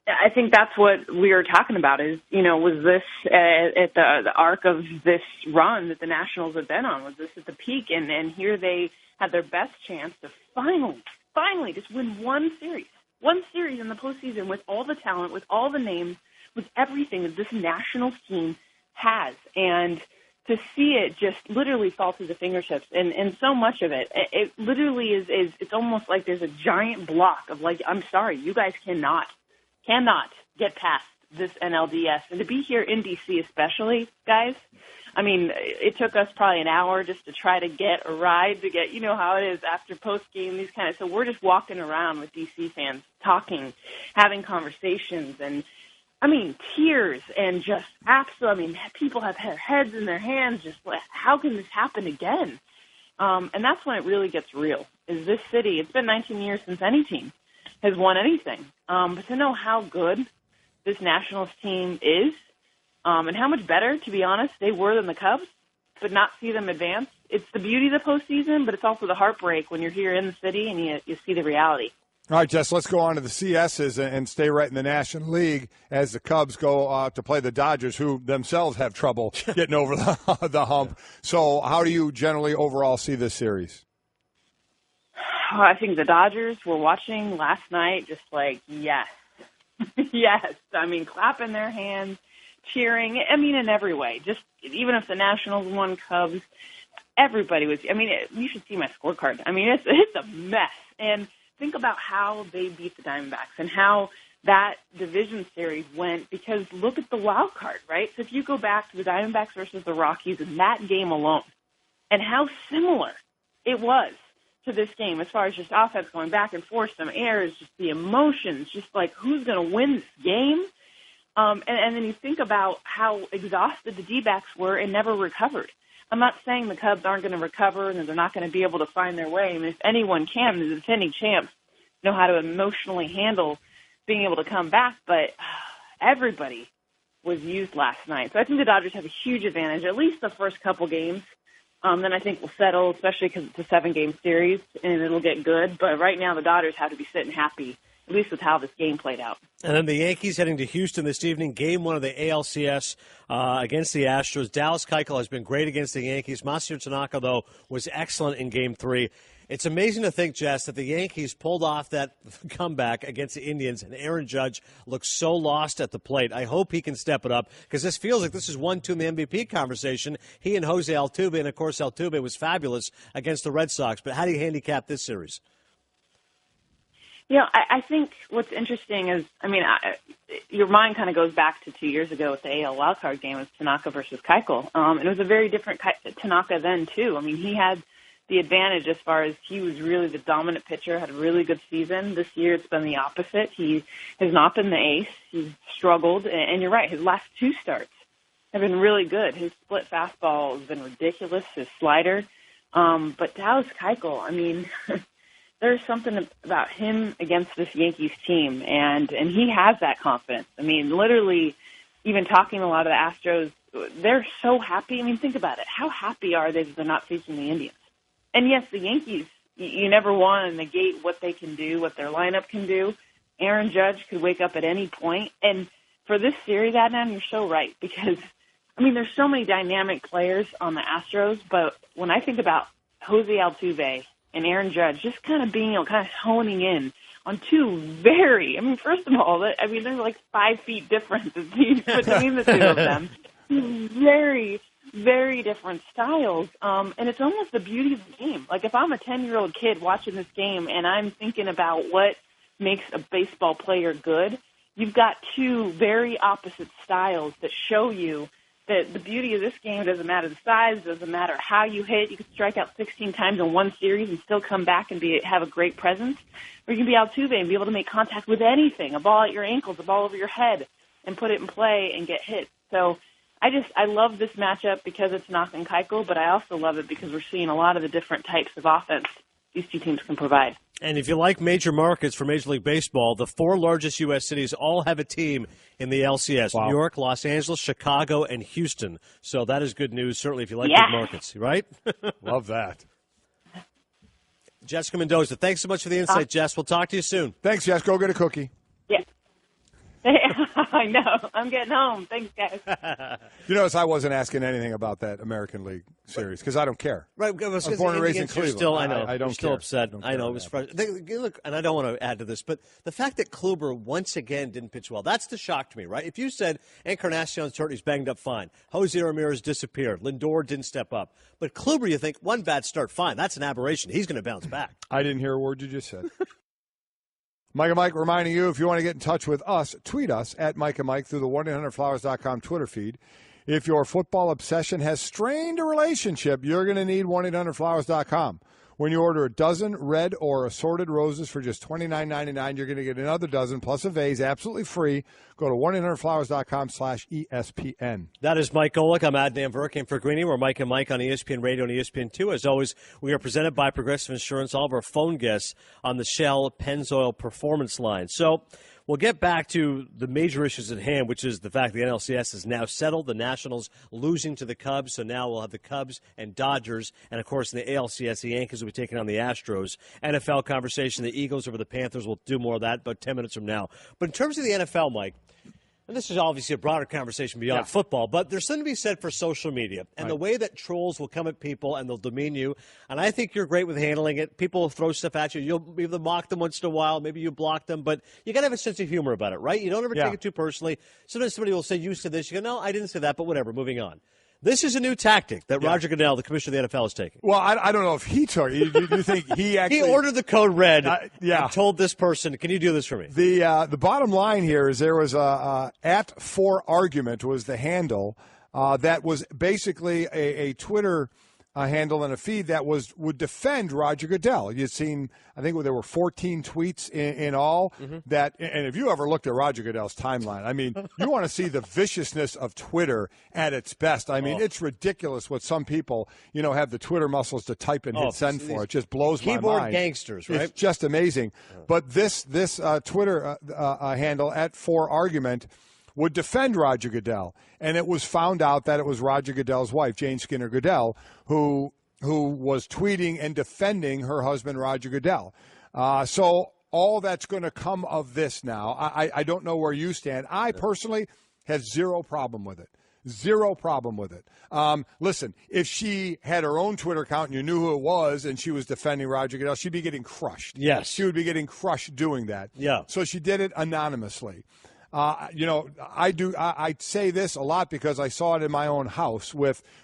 I think that's what we were talking about is, was this at the arc of this run that the Nationals have been on? Was this at the peak? And here they had their best chance to finally just win one series in the postseason with all the talent, with all the names, with everything that this Nationals team has. And to see it just literally fall through the fingertips, and so much of it literally is it's almost like there's a giant block of I'm sorry, you guys cannot get past this NLDS. And to be here in D.C. especially, guys, it took us probably an hour just to try to get a ride to get, how it is after post-game, so we're just walking around with D.C. fans, talking, having conversations, and tears and just absolutely, people have their heads in their hands, just like, how can this happen again? And that's when it really gets real, is this city. It's been 19 years since any team has won anything. But to know how good this Nationals team is and how much better, to be honest, they were than the Cubs, but not see them advance, it's the beauty of the postseason, but it's also the heartbreak when you're here in the city and you see the reality. All right, Jess, let's go on to the CSs and stay right in the National League as the Cubs go to play the Dodgers, who themselves have trouble getting over the hump. So how do you generally overall see this series? I think the Dodgers were watching last night just like, yes. Yes. I mean, clapping their hands, cheering. I mean, in every way. Just even if the Nationals won, Cubs, everybody was. I mean, you should see my scorecard. I mean, it's a mess. And think about how they beat the Diamondbacks and how that division series went, because look at the wild card, right? So if you go back to the Diamondbacks versus the Rockies in that game alone and how similar it was to this game as far as just offense going back and forth, some errors, just the emotions, just like who's going to win this game. And then you think about how exhausted the D-backs were and never recovered. I'm not saying the Cubs aren't going to recover and that they're not going to be able to find their way. I mean, if anyone can, the defending champs know how to emotionally handle being able to come back, but everybody was used last night. So I think the Dodgers have a huge advantage, at least the first couple games. Then I think we'll settle, especially because it's a 7-game series, and it'll get good. But right now the Dodgers have to be sitting happy, at least with how this game played out. And then the Yankees heading to Houston this evening, game 1 of the ALCS against the Astros. Dallas Keuchel has been great against the Yankees. Masahiro Tanaka, though, was excellent in game 3. It's amazing to think, Jess, that the Yankees pulled off that comeback against the Indians, and Aaron Judge looks so lost at the plate. I hope he can step it up, because this feels like this is 1-2 in the MVP conversation. He and Jose Altuve, and, of course, Altuve was fabulous against the Red Sox. But how do you handicap this series? You know, I think what's interesting is, I mean, your mind kind of goes back to 2 years ago with the AL wildcard game with Tanaka versus Keuchel. It was a very different Tanaka then, too. I mean, he had the advantage as far as he was really the dominant pitcher, had a really good season. This year it's been the opposite. He has not been the ace. He's struggled. And you're right, his last 2 starts have been really good. His split fastball has been ridiculous, his slider. But Dallas Keuchel, I mean, there's something about him against this Yankees team, and he has that confidence. I mean, literally, even talking to a lot of the Astros, they're so happy. I mean, think about it. How happy are they that they're not facing the Indians? And yes, the Yankees, you never want to negate what they can do, what their lineup can do. Aaron Judge could wake up at any point. And for this series, Adnan, you're so right, because, I mean, there's so many dynamic players on the Astros, but when I think about Jose Altuve and Aaron Judge, just kind of being, kind of honing in on 2 very, I mean, first of all, I mean, there's like 5 feet difference between the 2 of them. Very, very different styles. And it's almost the beauty of the game. Like, if I'm a 10-year-old kid watching this game and I'm thinking about what makes a baseball player good, you've got 2 very opposite styles that show you that the beauty of this game doesn't matter the size, doesn't matter how you hit. You can strike out 16 times in one series and still come back and have a great presence. Or you can be Altuve and be able to make contact with anything, a ball at your ankles, a ball over your head, and put it in play and get hit. So I love this matchup because it's Tanaka and Keuchel, but I also love it because we're seeing a lot of the different types of offense these 2 teams can provide. And if you like major markets for Major League Baseball, the 4 largest U.S. cities all have a team in the LCS. Wow. New York, Los Angeles, Chicago, and Houston. So that is good news, certainly, if you like big markets, right? Love that. Jessica Mendoza, thanks so much for the insight, Jess. We'll talk to you soon. Thanks, Jess. Go get a cookie. Yeah. I know. I'm getting home. Thanks, guys. You notice I wasn't asking anything about that American League series because I don't care. Right. I was born and raised in Cleveland. Still, I know. I don't You're still care. upset. I know. It was frustrating. Look, and I don't want to add to this, but the fact that Kluber once again didn't pitch well, that's the shock to me, right? If you said Encarnacion's hurt, he's banged up, fine. Jose Ramirez disappeared. Lindor didn't step up. But Kluber, you think, one bad start, fine. That's an aberration. He's going to bounce back. I didn't hear a word you just said. Mike and Mike reminding you, if you want to get in touch with us, tweet us at Mike and Mike through the 1-800-Flowers.com Twitter feed. If your football obsession has strained a relationship, you're going to need 1-800-Flowers.com. When you order a dozen red or assorted roses for just $29.99, you're going to get another dozen plus a vase absolutely free. Go to 1-800-Flowers.com/ESPN. That is Mike Golic. I'm Adnan Virk in for Greeny. We're Mike and Mike on ESPN Radio and ESPN2. As always, we are presented by Progressive Insurance. All of our phone guests on the Shell Pennzoil Performance line. So we'll get back to the major issues at hand, which is the fact the NLCS is now settled, the Nationals losing to the Cubs, so now we'll have the Cubs and Dodgers, and, of course, in the ALCS, the Yankees will be taking on the Astros. NFL conversation, the Eagles over the Panthers. We'll do more of that about 10 minutes from now. But in terms of the NFL, Mike, and this is obviously a broader conversation beyond football, but there's something to be said for social media and the way that trolls will come at people and they'll demean you. And I think you're great with handling it. People will throw stuff at you. You'll either mock them once in a while, maybe you block them, but you got to have a sense of humor about it, right? You don't ever take it too personally. Sometimes somebody will say, you said this. You go, no, I didn't say that, but whatever, moving on. This is a new tactic that Roger Goodell, the commissioner of the NFL, is taking. Well, I don't know if he took it. You think he actually... He ordered the code red and told this person, can you do this for me? The bottom line here is there was at for argument was the handle that was basically a Twitter handle and a feed that would defend Roger Goodell. You'd seen, I think there were 14 tweets in all that, and if you ever looked at Roger Goodell's timeline, I mean, you want to see the viciousness of Twitter at its best. I mean, it's ridiculous what some people, have the Twitter muscles to type and hit send for. It just blows my mind. Keyboard gangsters, right? It's just amazing. But this Twitter handle at for argument would defend Roger Goodell. And it was found out that it was Roger Goodell's wife, Jane Skinner Goodell, who was tweeting and defending her husband, Roger Goodell. So all that's going to come of this now, I don't know where you stand. I personally have zero problem with it. Zero problem with it. Listen, if she had her own Twitter account and you knew who it was and she was defending Roger Goodell, she'd be getting crushed. Yes. She would be getting crushed doing that. Yeah. So she did it anonymously. I say this a lot because I saw it in my own house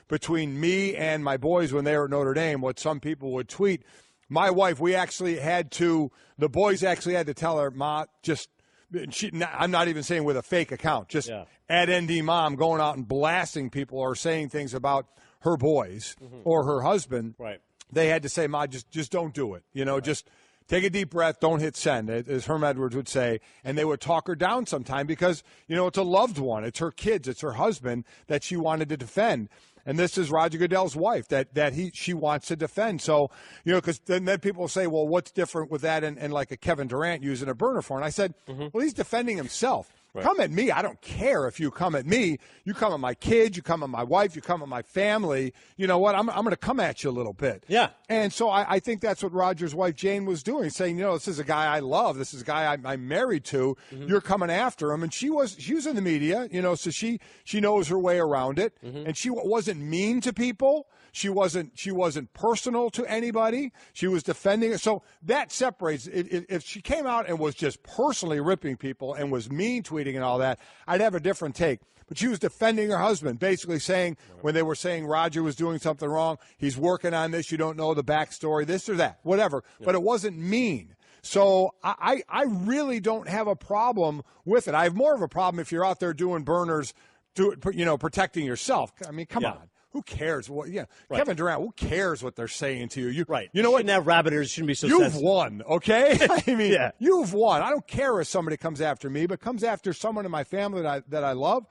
between me and my boys when they were at Notre Dame, what some people would tweet. My wife, the boys actually had to tell her, Ma, I'm not even saying with a fake account, just at ND Mom going out and blasting people or saying things about her boys or her husband. Right. They had to say, Ma, just don't do it. Just take a deep breath, don't hit send, as Herm Edwards would say. And they would talk her down sometime because, it's a loved one. It's her kids. It's her husband that she wanted to defend. And this is Roger Goodell's wife that she wants to defend. So, because then people say, well, what's different with that and like a Kevin Durant using a burner phone? And I said, well, he's defending himself. Right. Come at me. I don't care if you come at me. You come at my kids. You come at my wife. You come at my family. You know what? I'm going to come at you a little bit. Yeah. And so I think that's what Roger's wife, Jane, was doing, saying, this is a guy I love. This is a guy I'm married to. You're coming after him. And she was in the media, so she knows her way around it. And she wasn't mean to people. She wasn't personal to anybody. She was defending it. So that separates. If she came out and was just personally ripping people and was mean tweeting and all that, I'd have a different take. But she was defending her husband, basically saying when they were saying Roger was doing something wrong, he's working on this, you don't know the backstory, this or that, whatever. Yeah. But it wasn't mean. So I really don't have a problem with it. I have more of a problem if you're out there doing burners, protecting yourself. I mean, come on. Who cares? Right. Kevin Durant, who cares what they're saying to you? Right. You know what? Shouldn't have rabbit ears. Shouldn't be so You've sensitive. won, okay? I mean, you've won. I don't care if somebody comes after me, but comes after someone in my family that I love.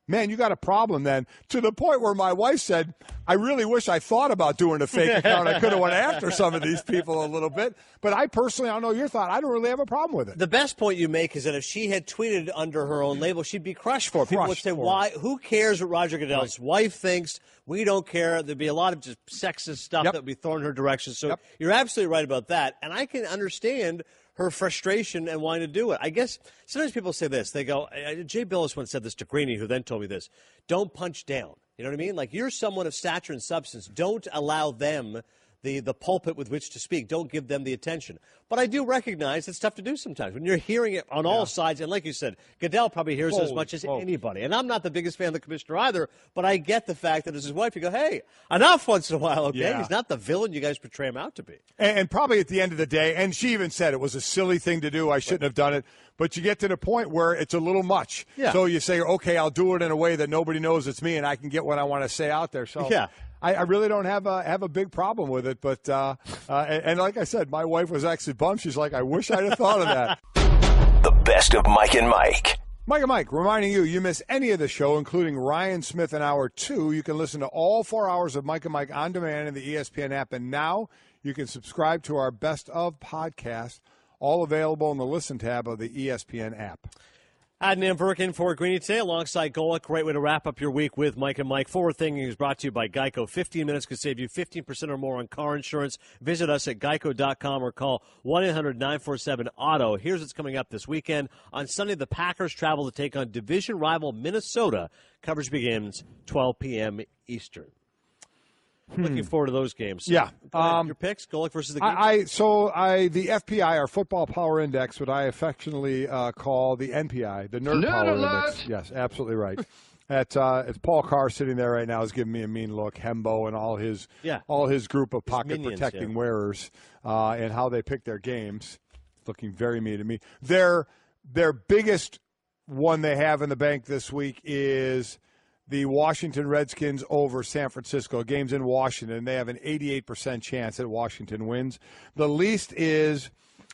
Man, you got a problem then, to the point where my wife said, I really wish I thought about doing a fake account. I could have went after some of these people a little bit. But I personally, I don't know your thought, I don't really have a problem with it. The best point you make is that if she had tweeted under her own label, she'd be crushed for it. People would say, why? Who cares what Roger Goodell's wife thinks? We don't care. There'd be a lot of just sexist stuff that would be thrown in her direction. So you're absolutely right about that. And I can understand her frustration and wanting to do it. I guess sometimes people say this. They go, Jay Billis once said this to Greeny, who then told me this, don't punch down. You know what I mean? Like, you're someone of stature and substance. Don't allow them the pulpit with which to speak. Don't give them the attention. But I do recognize it's tough to do sometimes when you're hearing it on all sides. And like you said, Goodell probably hears it as much as anybody. And I'm not the biggest fan of the commissioner either, but I get the fact that as his wife, you go, hey, enough once in a while, okay? He's not the villain you guys portray him out to be. And probably at the end of the day, and she even said it was a silly thing to do. I shouldn't have done it. But you get to the point where it's a little much. Yeah. So you say, okay, I'll do it in a way that nobody knows it's me and I can get what I want to say out there. So I really don't have a big problem with it. But and like I said, my wife was actually bummed. She's like, I wish I'd have thought of that. The best of Mike and Mike. Mike and Mike, reminding you miss any of the show, including Ryan Smith in Hour 2. You can listen to all 4 hours of Mike and Mike on demand in the ESPN app. And now you can subscribe to our Best of podcast, all available in the Listen tab of the ESPN app. Adnan Virk in for Greeny today alongside Golic. Great way to wrap up your week with Mike and Mike. Forward Thinking is brought to you by Geico. 15 minutes could save you 15% or more on car insurance. Visit us at geico.com or call 1-800-947-AUTO. Here's what's coming up this weekend. On Sunday, the Packers travel to take on division rival Minnesota. Coverage begins 12 p.m. Eastern. Looking forward to those games. Yeah. Your picks, Golic versus the Geeks? The FPI, our Football Power Index, what I affectionately call the NPI, the Nerd Power Index. Yes, absolutely right. It's Paul Carr sitting there right now is giving me a mean look. Hembo and all his group of pocket protecting wearers and how they pick their games, looking very mean to me. Their biggest one they have in the bank this week is the Washington Redskins over San Francisco. Game's in Washington. They have an 88% chance that Washington wins. The least is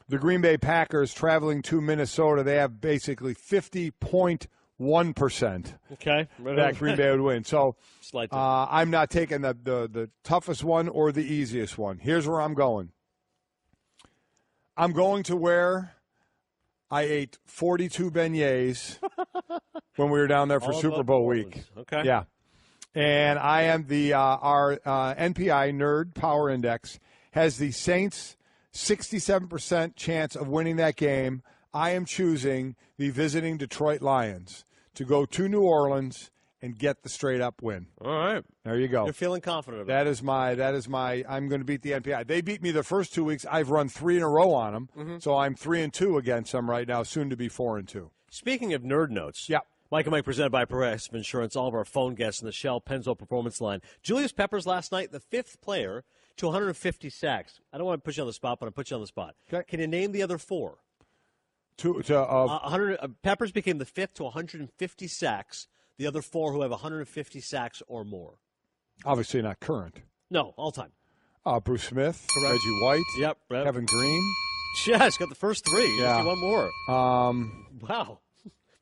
the Green Bay Packers traveling to Minnesota. They have basically 50.1% that Green Bay would win. So I'm not taking the toughest one or the easiest one. Here's where I'm going. I'm going to where I ate 42 beignets when we were down there for Super Bowl week. Okay. Yeah. And I am our NPI Nerd Power Index has the Saints 67% chance of winning that game. I am choosing the visiting Detroit Lions to go to New Orleans and get the straight up win. All right. There you go. You're feeling confident about that is my I'm going to beat the NPI. They beat me the first 2 weeks. I've run 3 in a row on them. Mm-hmm. So I'm 3-2 against them right now, soon to be 4-2. Speaking of nerd notes. Yeah. Mike and Mike presented by Progressive Insurance. All of our phone guests in the Shell Pennzoil Performance Line. Julius Peppers last night, the 5th player to 150 sacks. I don't want to put you on the spot, but I'll put you on the spot. Okay. Can you name the other 4? 100. Peppers became the 5th to 150 sacks. The other 4 who have 150 sacks or more. Obviously not current. No, all time. Bruce Smith, Reggie White, yep, Kevin Green. Yes, got the first 3. Yeah. One more. Wow.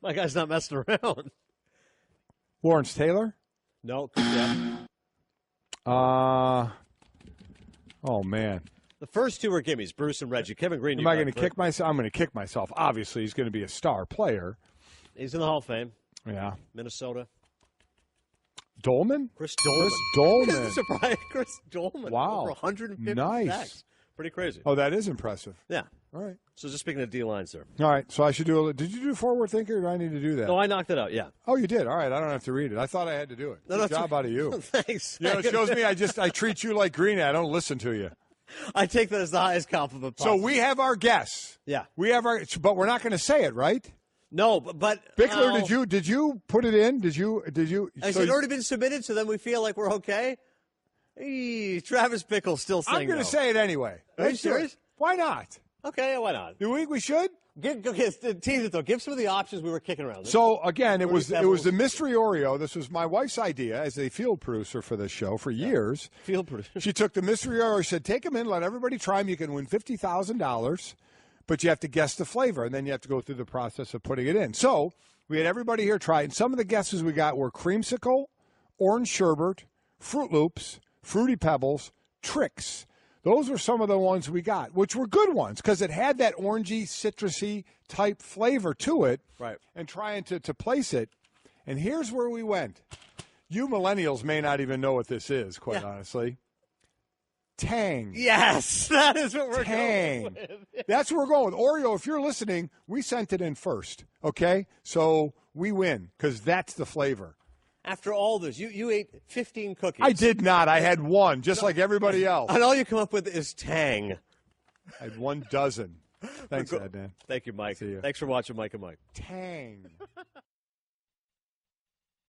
My guy's not messing around. Lawrence Taylor? No. Yeah. Oh, man. The first 2 are gimmies, Bruce and Reggie. Kevin Green. Am I going to kick myself? I'm going to kick myself. Obviously, he's going to be a star player. He's in the Hall of Fame. Yeah. Minnesota. Dolman? Chris Dolman. Surprise, Chris Dolman. Wow. Over 150 sacks. Pretty crazy. Oh, that is impressive. Yeah. All right. So just speaking of D-lines there. All right. So I should do did you do Forward Thinker or do I need to do that? No, I knocked it out, yeah. Oh, you did? All right. I don't have to read it. I thought I had to do it. Good job out of you. Thanks. You know, it shows me I treat you like Greeny. I don't listen to you. I take that as the highest compliment possible. So we have our guess. Yeah. We have but we're not going to say it, right? No, but Bickler, did you put it in? Did you? Has it already been submitted? So then we feel like we're okay. Travis Bickle still saying I'm going to say it anyway. Are you serious? Why not? Okay, why not? Do you think we should? Tease it though. Give some of the options we were kicking around. So again, it was the mystery Oreo. This was my wife's idea as a field producer for this show for years. Field producer. She took the mystery Oreo. She said, "Take them in, let everybody try them. You can win $50,000." But you have to guess the flavor, and then you have to go through the process of putting it in. So we had everybody here try it, and some of the guesses we got were creamsicle, orange sherbet, Fruit Loops, Fruity Pebbles, Trix. Those were some of the ones we got, which were good ones because it had that orangey, citrusy type flavor to it. Right. And trying to place it. And here's where we went. You millennials may not even know what this is, quite honestly. Tang. Yes, that is what we're going with. That's what we're going with. Oreo, if you're listening, we sent it in first, okay? So we win because that's the flavor. After all this, you ate 15 cookies. I did not. I had one, just like everybody else. And all you come up with is Tang. I had 1 dozen. Thanks, Adnan. Thank you, Mike. See you. Thanks for watching Mike and Mike. Tang.